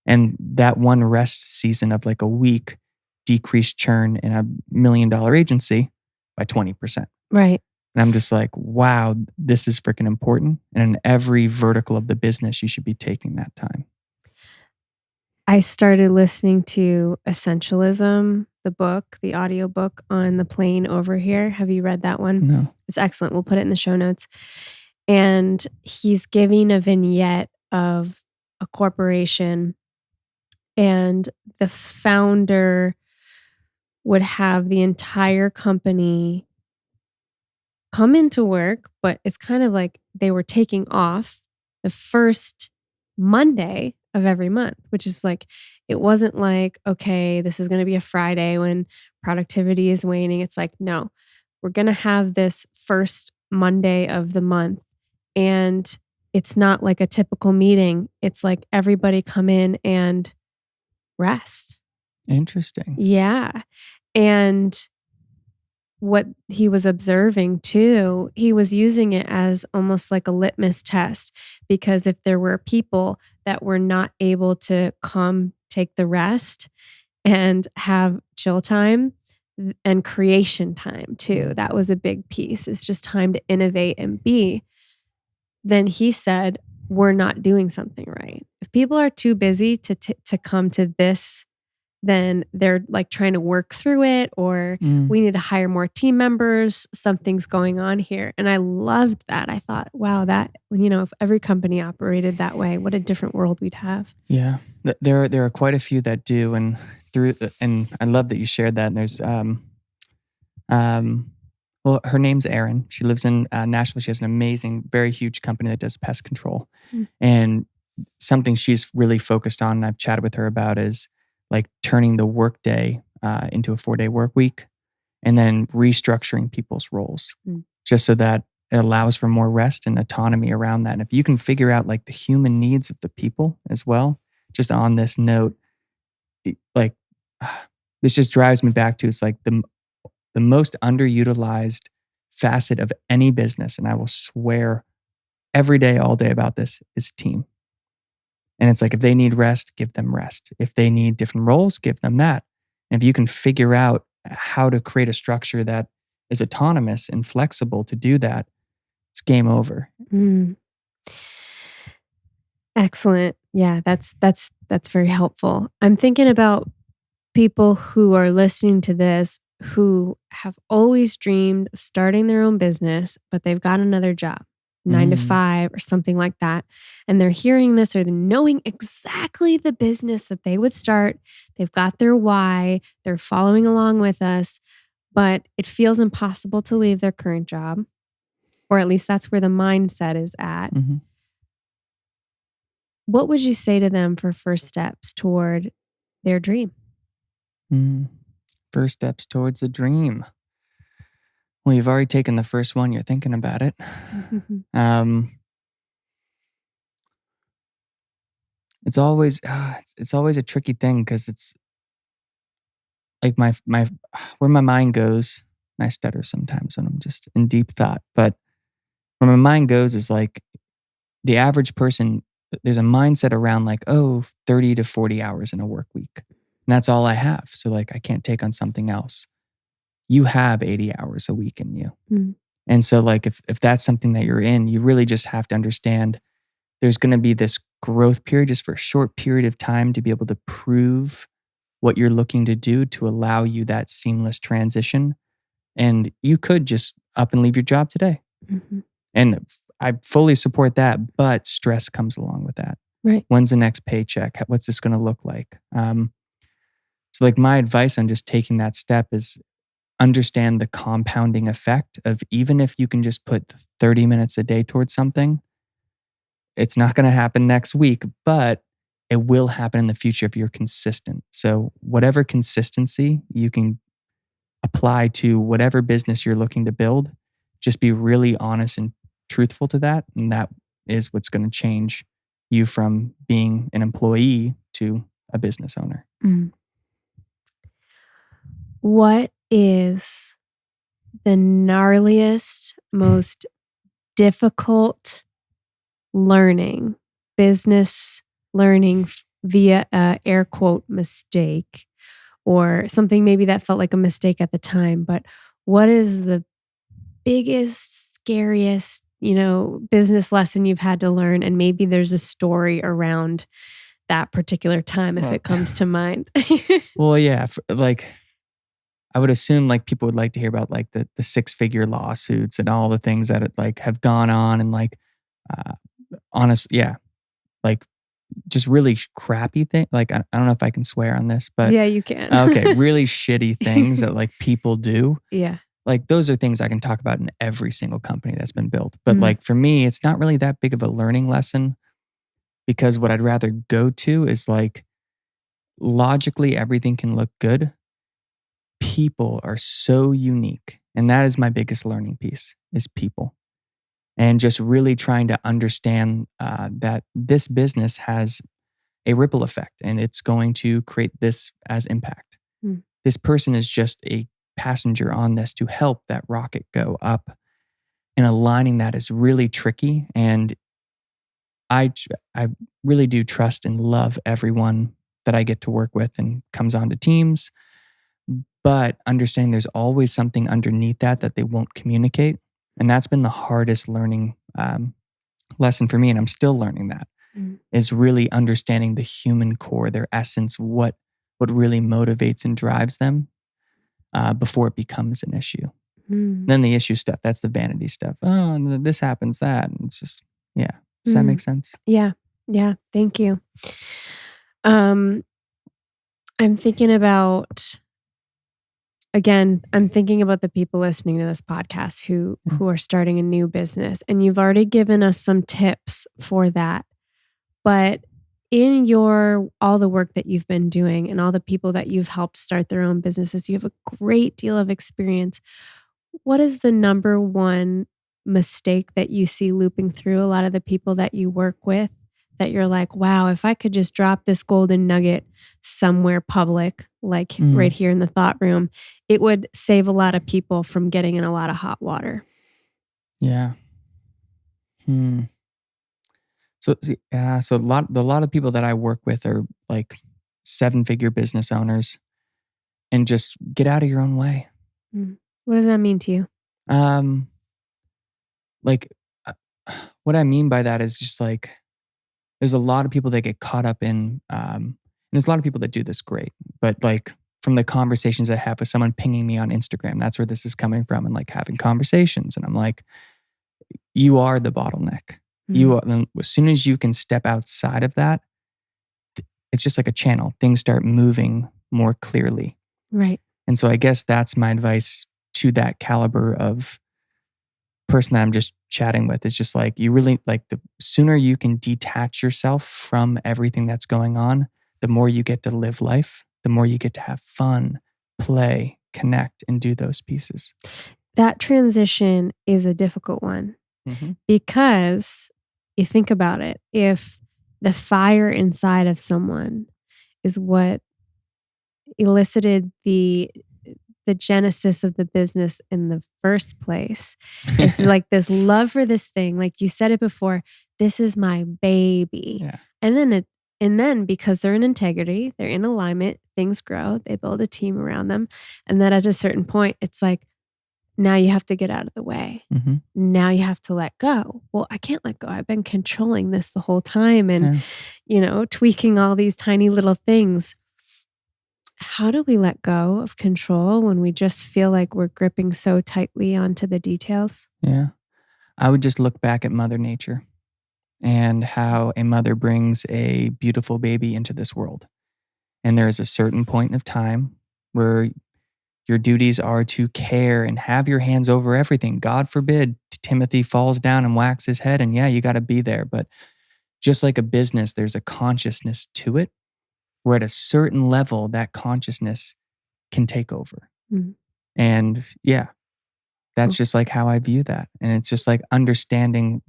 And that one rest season of like a week decreased churn in $1 million agency by 20%. Right. And I'm just like, wow, this is freaking important. And in every vertical of the business, you should be taking that time. I started listening to Essentialism, the book, the audiobook on the plane over here. Have you read that one? No. It's excellent. We'll put it in the show notes. And he's giving a vignette of a corporation, and the founder would have the entire company come into work, but it's kind of like they were taking off the first Monday of every month, which is like, it wasn't like, okay, this is going to be a Friday when productivity is waning. It's like, no, we're going to have this first Monday of the month. And it's not like a typical meeting. It's like everybody come in and rest. Interesting. Yeah. And what he was observing too, he was using it as almost like a litmus test, because if there were people that were not able to come take the rest and have chill time and creation time too, that was a big piece. It's just time to innovate and be. Then he said, we're not doing something right. If people are too busy to come to this, then they're like trying to work through it, or we need to hire more team members. Something's going on here. And I loved that. I thought, wow, that, if every company operated that way, what a different world we'd have. Yeah. There are quite a few that do. And I love that you shared that. And there's, well, her name's Erin. She lives in Nashville. She has an amazing, very huge company that does pest control. And something she's really focused on, and I've chatted with her about, is like turning the workday into a 4-day work week, and then restructuring people's roles just so that it allows for more rest and autonomy around that. And if you can figure out like the human needs of the people as well, just on this note, like this just drives me back to, it's like the most underutilized facet of any business, and I will swear every day, all day about this, is team. And it's like, if they need rest, give them rest. If they need different roles, give them that. And if you can figure out how to create a structure that is autonomous and flexible to do that, it's game over. Excellent. Yeah, that's very helpful. I'm thinking about people who are listening to this who have always dreamed of starting their own business, but they've got another job, 9 to 5 or something like that. And they're hearing this, or they're knowing exactly the business that they would start. They've got their why, they're following along with us, but it feels impossible to leave their current job, or at least that's where the mindset is at. What would you say to them for first steps toward their dream? First steps towards the dream. Well, you've already taken the first one. You're thinking about it. It's always a tricky thing, because it's like my where my mind goes. And I stutter sometimes when I'm just in deep thought, but where my mind goes is like the average person. There's a mindset around like, 30 to 40 hours in a work week. And that's all I have. So like, I can't take on something else. You have 80 hours a week in you. And so like, if that's something that you're in, you really just have to understand there's going to be this growth period just for a short period of time to be able to prove what you're looking to do, to allow you that seamless transition. And you could just up and leave your job today. And I fully support that, but stress comes along with that. Right. When's the next paycheck? What's this going to look like? So like my advice on just taking that step is understand the compounding effect of even if you can just put 30 minutes a day towards something, it's not going to happen next week, but it will happen in the future if you're consistent. So whatever consistency you can apply to whatever business you're looking to build, just be really honest and truthful to that. And that is what's going to change you from being an employee to a business owner. Mm. What is the gnarliest, most difficult business learning via a air quote mistake, or something maybe that felt like a mistake at the time, but what is the biggest, scariest, business lesson you've had to learn? And maybe there's a story around that particular time if it comes to mind. Well, yeah, I would assume like people would like to hear about like the 6-figure lawsuits and all the things that have gone on and like just really crappy thing. Like I don't know if I can swear on this, but yeah, you can. Okay, really shitty things that like people do. Yeah. Like those are things I can talk about in every single company that's been built. But like for me, it's not really that big of a learning lesson, because what I'd rather go to is like logically everything can look good. People are so unique. And that is my biggest learning piece, is people. And just really trying to understand that this business has a ripple effect and it's going to create this as impact. This person is just a passenger on this to help that rocket go up. And aligning that is really tricky. And I really do trust and love everyone that I get to work with and comes onto teams. But understanding there's always something underneath that they won't communicate. And that's been the hardest learning lesson for me. And I'm still learning that, is really understanding the human core, their essence, what really motivates and drives them before it becomes an issue. Then the issue stuff, that's the vanity stuff. Oh, and this happens, that. And it's just, yeah. Does that make sense? Yeah. Yeah. Thank you. I'm thinking about the people listening to this podcast who are starting a new business, and you've already given us some tips for that. But in all the work that you've been doing and all the people that you've helped start their own businesses, you have a great deal of experience. What is the number one mistake that you see looping through a lot of the people that you work with, that you're like, wow, if I could just drop this golden nugget somewhere public, like right here in the thought room, it would save a lot of people from getting in a lot of hot water? Yeah. So a lot of people that I work with are like 7-figure business owners, and just get out of your own way. What does that mean to you? What I mean by that is just like, there's a lot of people that get caught up in, and there's a lot of people that do this great, but like from the conversations I have with someone pinging me on Instagram, that's where this is coming from, and like having conversations. And I'm like, you are the bottleneck. You are, as soon as you can step outside of that, it's just like a channel. Things start moving more clearly. Right. And so I guess that's my advice to that caliber of person that I'm just chatting with. It's just like, you really, like, the sooner you can detach yourself from everything that's going on, the more you get to live life, the more you get to have fun, play, connect, and do those pieces. That transition is a difficult one because you think about it. If the fire inside of someone is what elicited the genesis of the business in the first place, it's like this love for this thing, like you said it before, this is my baby. Yeah. And then because they're in integrity, they're in alignment, things grow, they build a team around them. And then at a certain point, it's like, now you have to get out of the way. Now you have to let go. Well, I can't let go. I've been controlling this the whole time and, tweaking all these tiny little things. How do we let go of control when we just feel like we're gripping so tightly onto the details? Yeah. I would just look back at Mother Nature and how a mother brings a beautiful baby into this world. And there is a certain point of time where Your duties are to care and have your hands over everything. God forbid Timothy falls down and whacks his head, and yeah, you got to be there. But just like a business, there's a consciousness to it, where at a certain level, that consciousness can take over. Mm. And yeah, that's just like how I view that. And it's just like understanding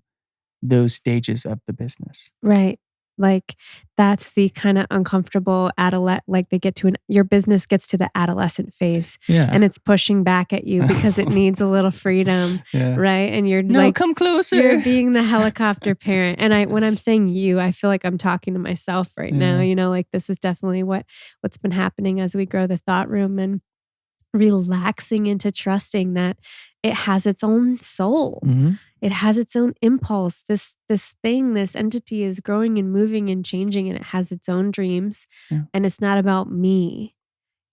those stages of the business. Right. Like that's the kind of uncomfortable like they get to your business gets to the adolescent phase, Yeah. and it's pushing back at you because it needs a little freedom. Yeah. Right. And you're No, like, come closer. You're being the helicopter parent. And when I'm saying you, I feel like I'm talking to myself right now. You know, like this is definitely what's been happening as we grow the thought room and relaxing into trusting that it has its own soul. Mm-hmm. It has its own impulse. This entity is growing and moving and changing, and it has its own dreams. Yeah. And it's not about me.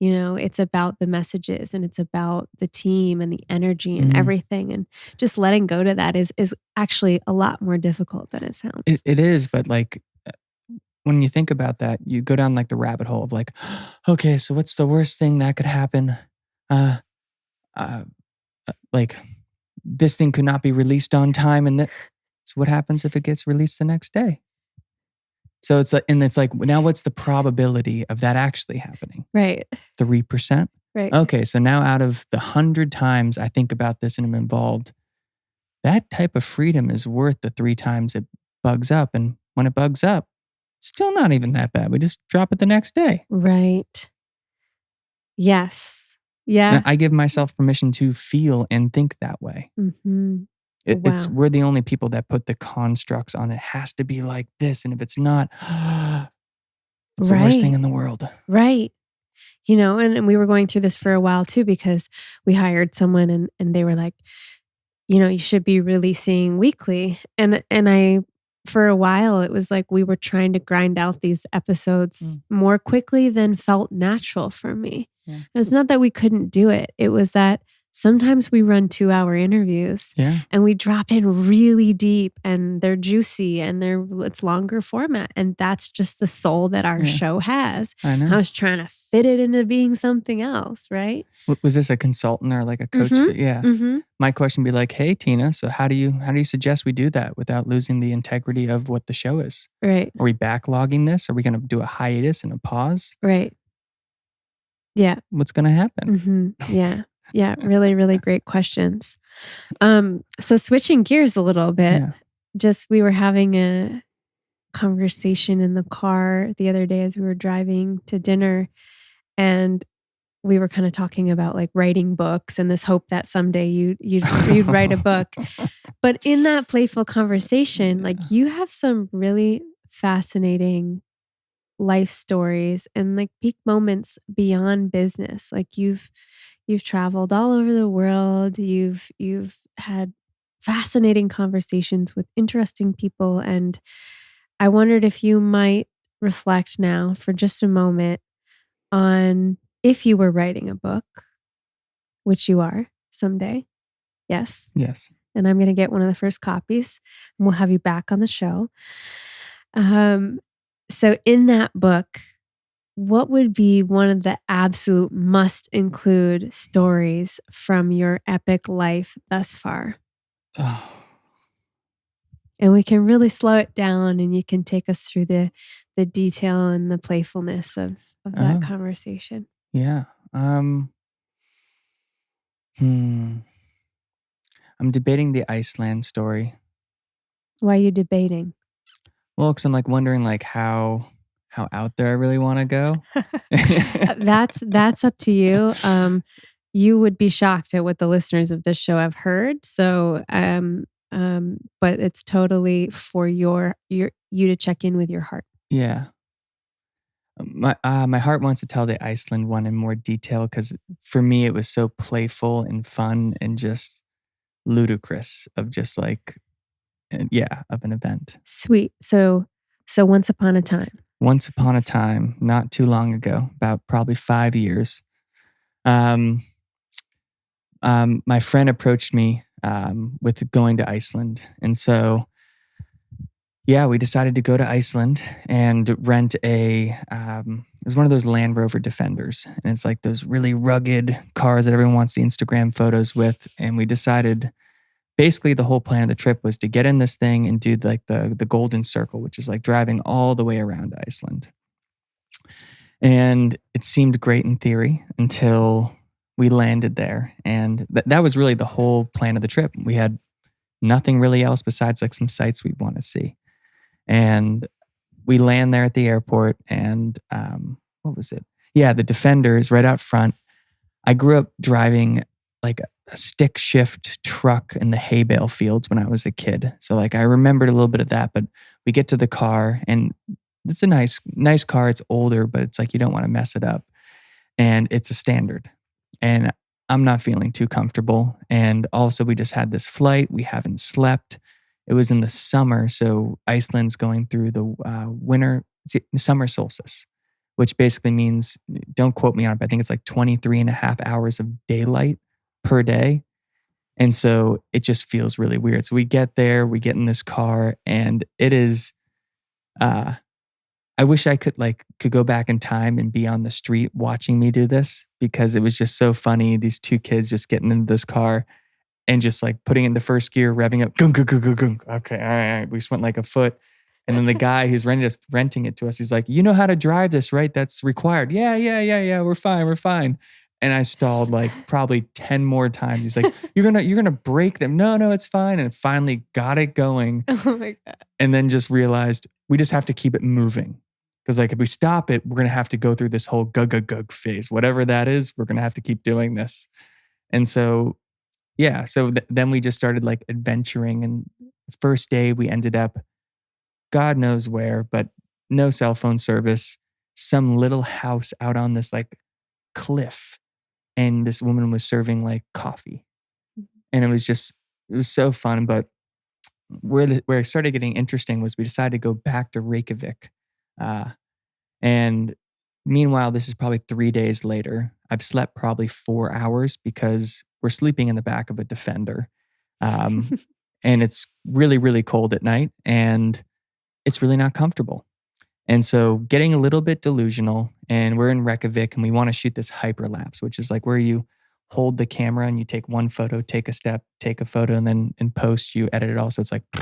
You know, it's about the messages, and it's about the team and the energy and everything. And just letting go to that is actually a lot more difficult than it sounds. It is, but like when you think about that, you go down like the rabbit hole of like, okay, so what's the worst thing that could happen? Like this thing could not be released on time, and so what happens if it gets released the next day? So it's like, now what's the probability of that actually happening? Right. 3%. Right. Okay, so now out of the 100 times I think about this and I'm involved, that type of freedom is worth the 3 times it bugs up. And when it bugs up, it's still not even that bad. We just drop it the next day. Right. Yes. Yeah. And I give myself permission to feel and think that way. Mm-hmm. We're the only people that put the constructs on it. Has to be like this. And if it's not, it's the worst thing in the world. Right. You know, and we were going through this for a while too, because we hired someone and they were like, you know, you should be releasing weekly. And I, for a while, it was like we were trying to grind out these episodes more quickly than felt natural for me. Yeah. It's not that we couldn't do it. It was that sometimes we run 2-hour interviews and we drop in really deep and they're juicy and it's longer format. And that's just the soul that our show has. I know. I was trying to fit it into being something else, right? Was this a consultant or like a coach? Yeah. Mm-hmm. My question would be like, hey, Tina, so how do you suggest we do that without losing the integrity of what the show is? Right. Are we backlogging this? Are we going to do a hiatus and a pause? Right. Yeah. What's going to happen? Mm-hmm. Yeah. Yeah, really, really great questions. So switching gears a little bit, we were having a conversation in the car the other day as we were driving to dinner, and we were kind of talking about like writing books and this hope that someday you'd write a book. But in that playful conversation, like you have some really fascinating life stories and like peak moments beyond business. Like you've traveled all over the world. You've had fascinating conversations with interesting people. And I wondered if you might reflect now for just a moment on if you were writing a book, which you are someday. Yes. Yes. And I'm going to get one of the first copies and we'll have you back on the show. So in that book, what would be one of the absolute must include stories from your epic life thus far? Oh. And we can really slow it down and you can take us through the detail and the playfulness of that conversation. Yeah. I'm debating the Iceland story. Why are you debating? Well, because I'm like wondering like how out there I really want to go. That's up to you. You would be shocked at what the listeners of this show have heard. So, but it's totally for you to check in with your heart. Yeah. My heart wants to tell the Iceland one in more detail because for me it was so playful and fun and just ludicrous of just like, of an event. Sweet. So once upon a time, not too long ago, about probably 5 years, my friend approached me with going to Iceland. And so, we decided to go to Iceland and rent a was one of those Land Rover Defenders. And it's like those really rugged cars that everyone wants the Instagram photos with. And we decided basically the whole plan of the trip was to get in this thing and do like the Golden Circle, which is like driving all the way around Iceland. And it seemed great in theory until we landed there. And that was really the whole plan of the trip. We had nothing really else besides like some sights we want to see. And we land there at the airport and what was it? Yeah, the Defender is right out front. I grew up driving like a stick shift truck in the hay bale fields when I was a kid. So like I remembered a little bit of that, but we get to the car and it's a nice car. It's older, but it's like you don't want to mess it up. And it's a standard. And I'm not feeling too comfortable. And also we just had this flight. We haven't slept. It was in the summer. So Iceland's going through the summer solstice, which basically means, don't quote me on it, but I think it's like 23 and a half hours of daylight per day. And so it just feels really weird. So we get there, we get in this car, and it is, I wish I could go back in time and be on the street watching me do this, because it was just so funny. These two kids just getting into this car and just like putting it into first gear, revving up. Gung, gung, gung, gung, gung. Okay, all right. We just went like a foot. And then the guy who's renting it to us, he's like, "You know how to drive this, right? That's required." Yeah. We're fine. And I stalled like probably 10 more times. He's like, you're gonna break them. No, it's fine. And finally got it going. Oh my God. And then just realized we just have to keep it moving. Because like if we stop it, we're gonna have to go through this whole gug phase. Whatever that is, we're gonna have to keep doing this. And so, yeah. So then we just started like adventuring. And the first day we ended up, God knows where, but no cell phone service, some little house out on this like cliff. And this woman was serving like coffee. And it was so fun. But where it started getting interesting was we decided to go back to Reykjavik. And meanwhile, this is probably 3 days later. I've slept probably 4 hours because we're sleeping in the back of a Defender. And it's really, really cold at night. And it's really not comfortable. And so getting a little bit delusional, and we're in Reykjavik and we want to shoot this hyperlapse, which is like where you hold the camera and you take one photo, take a step, take a photo, and then in post you edit it all. So it's like, do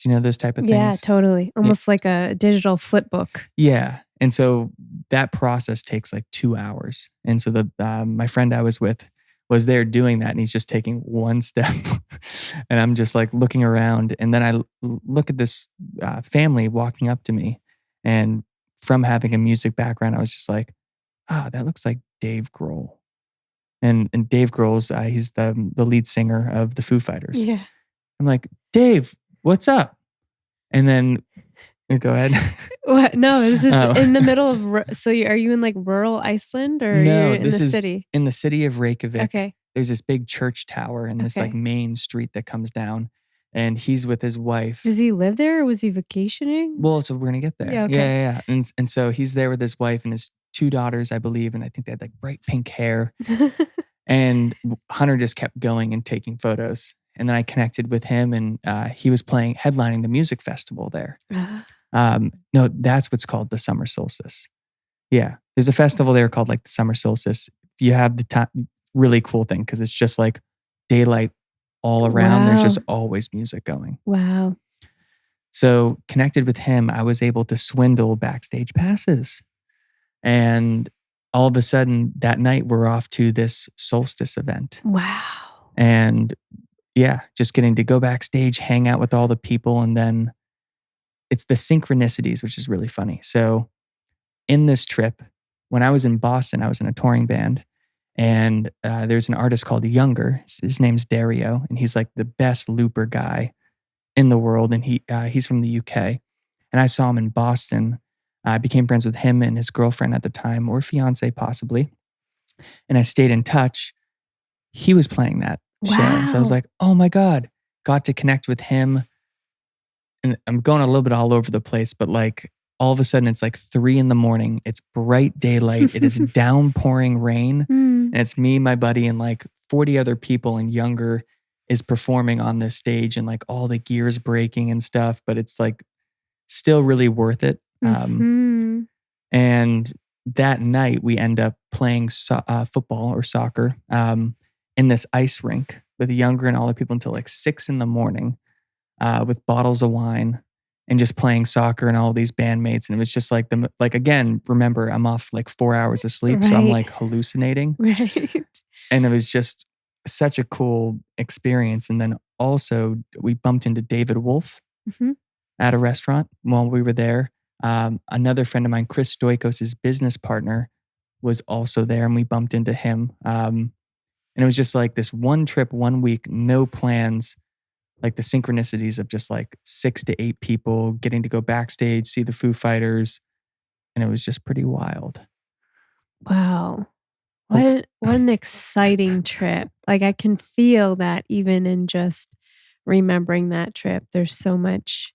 you know those type of things? Yeah, totally. Almost like a digital flip book. Yeah. And so that process takes like 2 hours. And so my friend I was with was there doing that, and he's just taking one step. And I'm just like looking around, and then I look at this family walking up to me, and from having a music background, I was just like, that looks like Dave Grohl. And Dave Grohl's he's the lead singer of the Foo Fighters. Yeah. I'm like, "Dave, what's up?" And then go ahead. What? No, this is in the middle of. So are you in like rural Iceland, or No, you're in the city? In the city of Reykjavik. Okay. There's this big church tower and this like main street that comes down, and he's with his wife. Does he live there, or was he vacationing? Well, so we're gonna get there. Yeah. Okay. Yeah. And so he's there with his wife and his 2 daughters, I believe, and I think they had like bright pink hair. And Hunter just kept going and taking photos. And then I connected with him, and he was headlining the music festival there. No, that's what's called the summer solstice. Yeah, there's a festival there called like the summer solstice. If you have the time, really cool thing, because it's just like daylight all around. Wow. There's just always music going. Wow. So connected with him, I was able to swindle backstage passes. And all of a sudden that night we're off to this solstice event. Wow. And yeah, just getting to go backstage, hang out with all the people. And then it's the synchronicities, which is really funny. So in this trip, when I was in Boston, I was in a touring band, and there's an artist called Younger. His name's Dario, and he's like the best looper guy in the world. And he's from the UK. And I saw him in Boston. I became friends with him and his girlfriend at the time, or fiance possibly. And I stayed in touch. He was playing that show. So I was like, oh my God, got to connect with him. And I'm going a little bit all over the place, but like all of a sudden it's like 3 a.m. It's bright daylight. It is downpouring rain. And it's me, my buddy, and like 40 other people, and Younger is performing on this stage, and like all the gears breaking and stuff, but it's like still really worth it. And that night, we end up playing football or soccer in this ice rink with younger and older people until like 6 in the morning with bottles of wine and just playing soccer and all these bandmates. And it was just like again, remember, I'm off like 4 hours of sleep. So I'm Right. like hallucinating. Right. And it was just such a cool experience. And then also we bumped into David Wolf Mhm. at a restaurant while we were there. Another friend of mine, Chris Stoikos' business partner, was also there, and we bumped into him. And it was just like this one trip, 1 week, no plans, like the synchronicities of just like 6 to 8 people getting to go backstage, see the Foo Fighters. And it was just pretty wild. Wow. Hope- What an exciting trip. Like I can feel that even in just remembering that trip. There's so much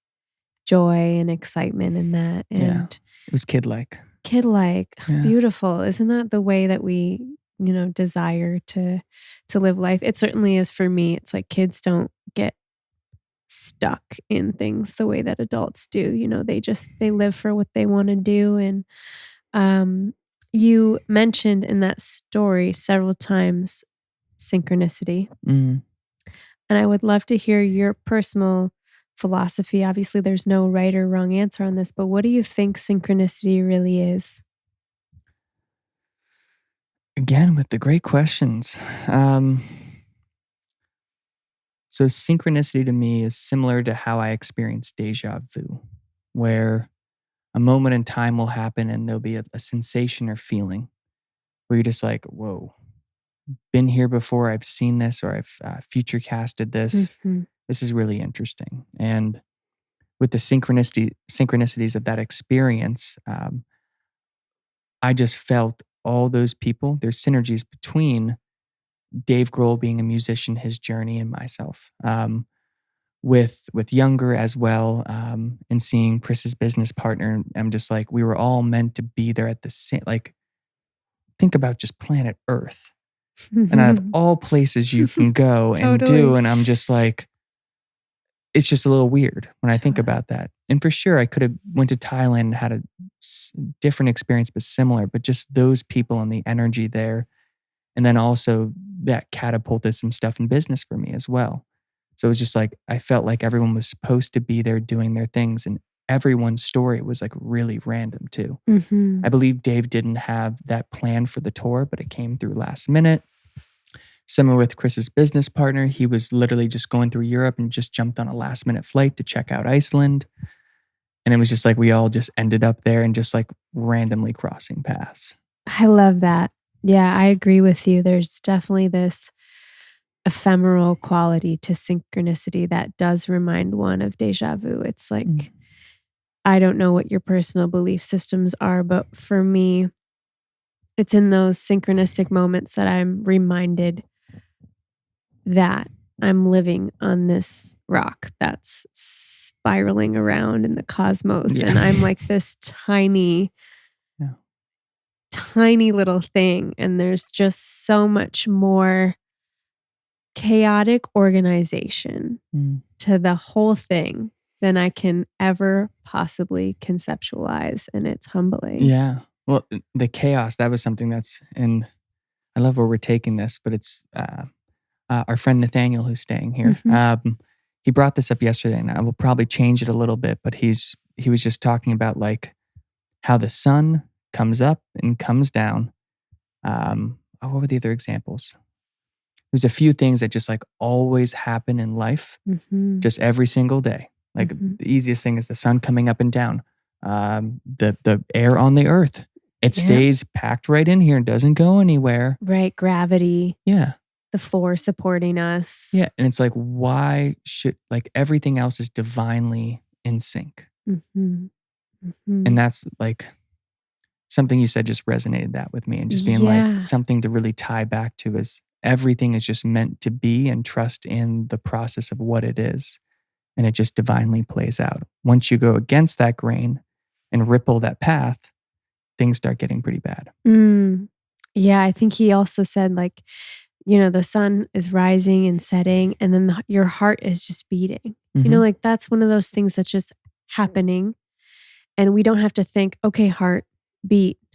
joy and excitement in that. Yeah. And It was kid-like. Yeah. beautiful. Isn't that the way that we, desire to live life? It certainly is for me. It's like kids don't get stuck in things the way that adults do. They live for what they want to do. And you mentioned in that story several times synchronicity. Mm. And I would love to hear your personal philosophy. Obviously, there's no right or wrong answer on this, but what do you think synchronicity really is? Again, with the great questions. So synchronicity to me is similar to how I experience deja vu, where a moment in time will happen and there'll be a sensation or feeling where you're just like, whoa, been here before. I've seen this, or I've future casted this. Mhm. This is really interesting. And with the synchronicities of that experience, I just felt all those people, there's synergies between Dave Grohl being a musician, his journey, and myself. With younger as well, and seeing Chris's business partner, I'm just like, we were all meant to be there at the same. Like, think about just planet Earth, and out of all places you can go and do, Totally. and I'm just like, it's just a little weird when I think Totally. about that. And for sure, I could have went to Thailand and had a different experience, but similar. But just those people and the energy there. And then also that catapulted some stuff in business for me as well. So it was just like, I felt like everyone was supposed to be there doing their things. And everyone's story was like really random too. I Mhm. believe Dave didn't have that plan for the tour, but it came through last minute. Similar with Chris's business partner, he was literally just going through Europe and just jumped on a last minute flight to check out Iceland. And it was just like we all just ended up there and just like randomly crossing paths. I love that. Yeah, I agree with you. There's definitely this ephemeral quality to synchronicity that does remind one of deja vu. It's like, I don't know what your personal belief systems are, but for me, it's in those synchronistic moments that I'm reminded that I'm living on this rock that's spiraling around in the cosmos. Yeah. And I'm like this tiny, Yeah. tiny little thing. And there's just so much more chaotic organization to the whole thing than I can ever possibly conceptualize. And it's humbling. Yeah. Well, the chaos, that was something and I love where we're taking this, but it's our friend Nathaniel who's staying here. He brought this up yesterday, and I will probably change it a little bit, but he was just talking about like how the sun comes up and comes down. What were the other examples? There's a few things that just like always happen in life, just every single day. Like the easiest thing is the sun coming up and down. The air on the earth, it stays packed right in here and doesn't go anywhere. Right. Gravity. Yeah. The floor supporting us. Yeah. And it's like, why should, like, everything else is divinely in sync. And that's like something you said just resonated that with me, and just being like something to really tie back to is everything is just meant to be, and trust in the process of what it is. And it just divinely plays out. Once you go against that grain and ripple that path, things start getting pretty bad. Yeah, I think he also said like, the sun is rising and setting, and then your heart is just beating. Like that's one of those things that's just happening. And we don't have to think, okay, heart,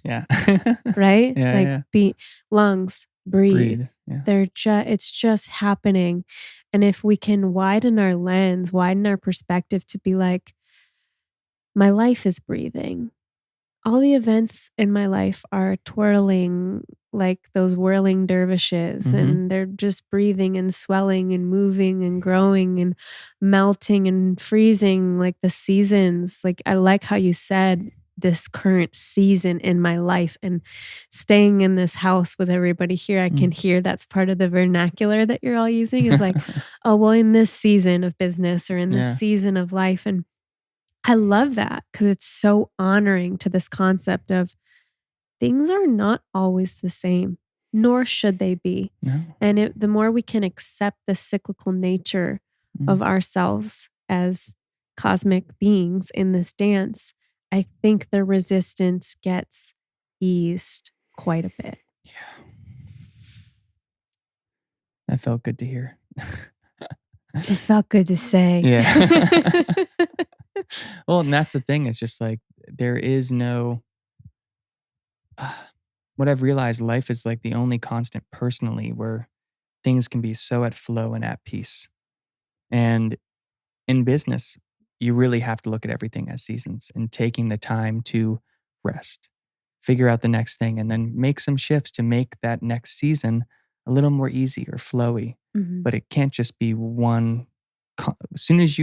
Yeah. Yeah. right? Yeah. Like Yeah. beat, lungs, breathe. Breathe. Yeah. It's just happening. And if we can widen our lens, widen our perspective to be like, my life is breathing. All the events in my life are twirling like those whirling dervishes, Mm-hmm. and they're just breathing and swelling and moving and growing and melting and freezing like the seasons. Like, I like how you said this current season in my life, and staying in this house with everybody here, I can hear that's part of the vernacular that you're all using is like, oh, well, in this season of business or in this Yeah. season of life. And I love that because it's so honoring to this concept of things are not always the same, nor should they be. No. And the more we can accept the cyclical nature of ourselves as cosmic beings in this dance, I think the resistance gets eased quite a bit. Yeah. That felt good to hear. It felt good to say. Yeah. Well, and that's the thing. It's just like, there is no, what I've realized, life is like the only constant personally where things can be so at flow and at peace. And in business, you really have to look at everything as seasons and taking the time to rest, figure out the next thing, and then make some shifts to make that next season a little more easy or flowy. Mhm. But it can't just be one. As soon as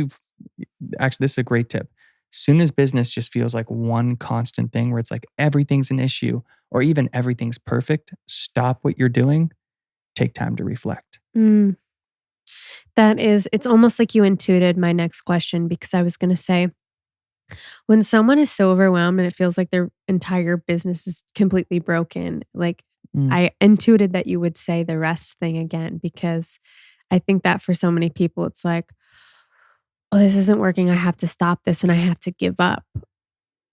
actually, this is a great tip. As soon as business just feels like one constant thing where it's like everything's an issue or even everything's perfect, stop what you're doing, take time to reflect. Mm. It's almost like you intuited my next question, because I was going to say, when someone is so overwhelmed and it feels like their entire business is completely broken, like I intuited that you would say the rest thing again, because I think that for so many people, it's like, oh, this isn't working. I have to stop this and I have to give up.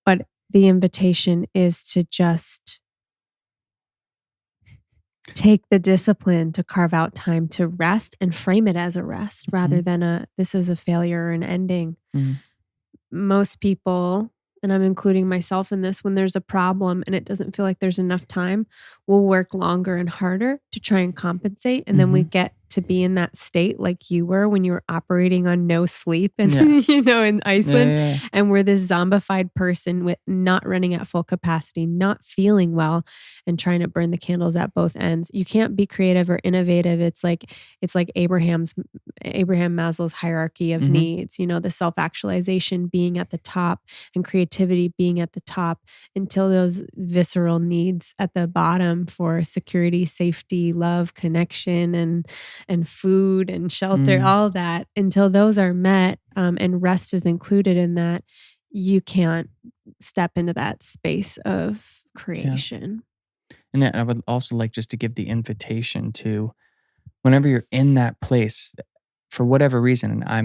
But the invitation is to just take the discipline to carve out time to rest and frame it as a rest rather than this is a failure or an ending. Most people, and I'm including myself in this, when there's a problem and it doesn't feel like there's enough time, we'll work longer and harder to try and compensate. And then we get to be in that state like you were when you were operating on no sleep and, in Iceland. Yeah. And we're this zombified person with not running at full capacity, not feeling well, and trying to burn the candles at both ends. You can't be creative or innovative. It's like Abraham Maslow's hierarchy of needs, the self-actualization being at the top and creativity being at the top, until those visceral needs at the bottom for security, safety, love, connection, and food and shelter, all that, until those are met, and rest is included in that, you can't step into that space of creation. And I would also like just to give the invitation to, whenever you're in that place, for whatever reason, and I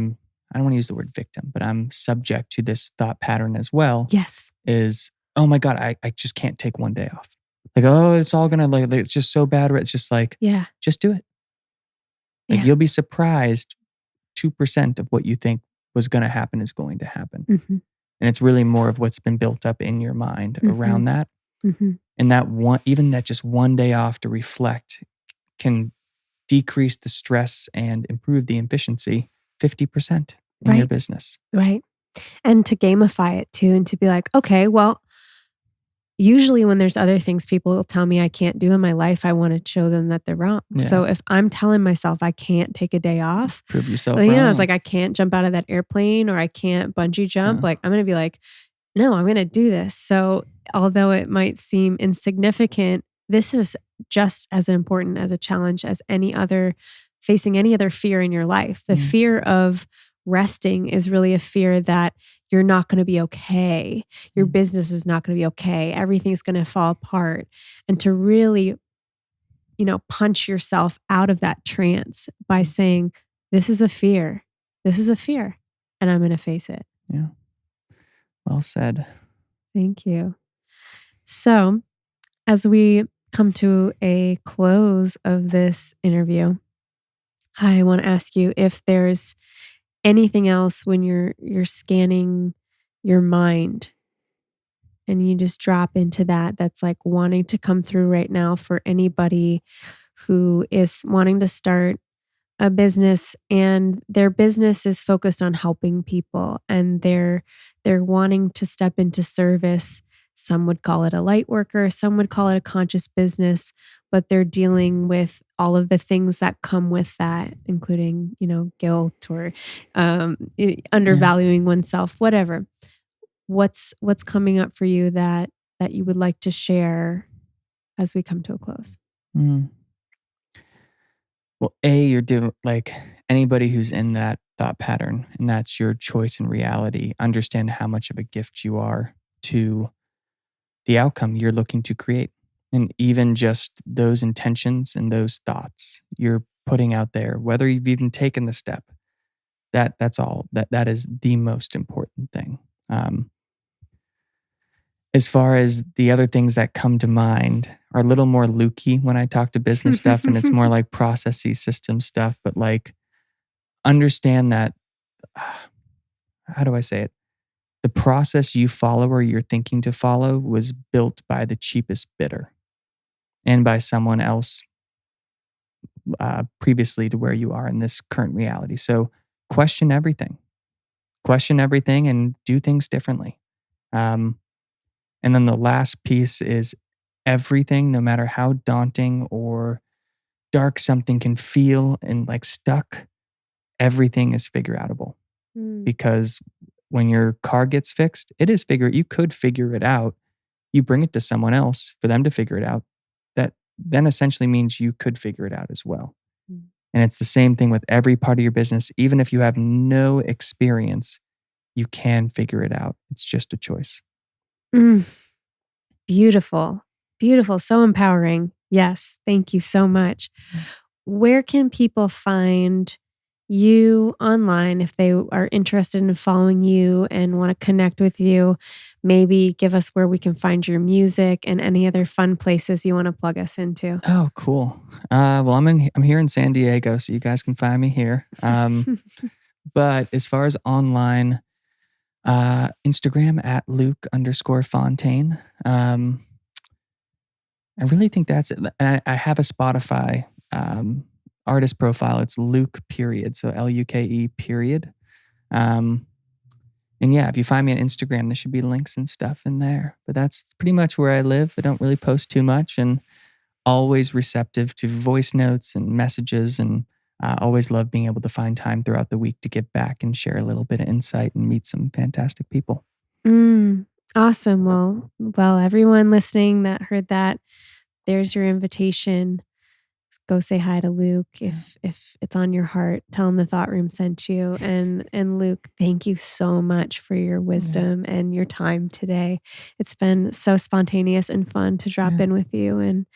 don't want to use the word victim, but I'm subject to this thought pattern as well. Yes. Is, oh my God, I just can't take one day off. Like, oh, it's all gonna like it's just so bad. It's just like, just do it. Like, you'll be surprised 2% of what you think was going to happen is going to happen. And it's really more of what's been built up in your mind around that. And that one, even that just one day off to reflect can decrease the stress and improve the efficiency 50% in your business. Right. And to gamify it too, and to be like, okay, well, usually when there's other things people tell me I can't do in my life, I want to show them that they're wrong. So if I'm telling myself I can't take a day off, prove yourself wrong. It's like, I can't jump out of that airplane, or I can't bungee jump. Like, I'm going to be like, no, I'm going to do this. So although it might seem insignificant, this is just as important as a challenge as facing any other fear in your life. The fear of resting is really a fear that you're not going to be okay. Your business is not going to be okay. Everything's going to fall apart. And to really, punch yourself out of that trance by saying, this is a fear. This is a fear. And I'm going to face it. Yeah. Well said. Thank you. So, as we come to a close of this interview, I want to ask you if there's anything else when you're scanning your mind, and you just drop into that's like wanting to come through right now for anybody who is wanting to start a business and their business is focused on helping people and they're wanting to step into service. Some would call it a light worker, some would call it a conscious business, but they're dealing with all of the things that come with that, including, guilt or Yeah. undervaluing oneself, whatever. What's coming up for you that you would like to share as we come to a close? Mm. Well, you're doing like anybody who's in that thought pattern, and that's your choice in reality. Understand how much of a gift you are to the outcome you're looking to create. And even just those intentions and those thoughts you're putting out there, whether you've even taken the step, that's all that is the most important thing. Um, as far as the other things that come to mind are a little more lukey when I talk to business stuff, and it's more like processy system stuff. But like, understand that, how do I say it? The process you follow or you're thinking to follow was built by the cheapest bidder and by someone else previously to where you are in this current reality. So question everything and do things differently. Um, and then the last piece is everything, no matter how daunting or dark something can feel and like stuck, everything is figure outable. Mm, Because when your car gets fixed, you could figure it out. You bring it to someone else for them to figure it out. That then essentially means you could figure it out as well. mm. And it's the same thing with every part of your business. Even if you have no experience, you can figure it out. It's just a choice. Mm, beautiful. Beautiful. So empowering. Yes. Thank you so much. Where can people find you online if they are interested in following you and want to connect with you? Maybe give us where we can find your music and any other fun places you want to plug us into. Oh, cool. Well, I'm here in San Diego, so you guys can find me here. But as far as online, Instagram at Luke_Fontaine. I really think that's it. And I have a Spotify artist profile. It's Luke period. So Luke period. Um, and yeah, if you find me on Instagram, there should be links and stuff in there. But that's pretty much where I live. I don't really post too much and always receptive to voice notes and messages. And always love being able to find time throughout the week to get back and share a little bit of insight and meet some fantastic people. Mm, awesome. Well, everyone listening that heard that, there's your invitation. Go say hi to Luke if it's on your heart. Tell him the Thought Room sent you. And Luke, thank you so much for your Yeah. wisdom and your time today. It's been so spontaneous and fun to drop Yeah. in with you, and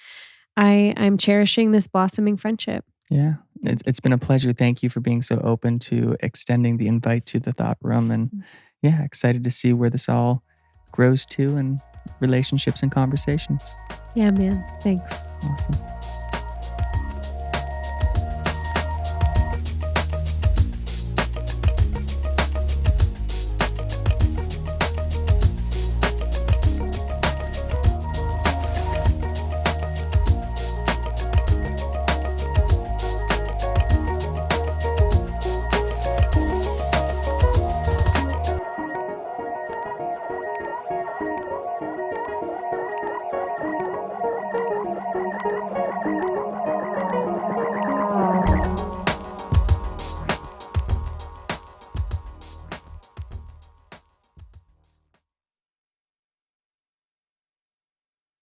I'm cherishing this blossoming friendship. Yeah. Thank It's been a pleasure. Thank you for being so open to extending the invite to the Thought Room. And you. yeah, excited to see where this all grows to and relationships and conversations. Yeah, man. Thanks. Awesome.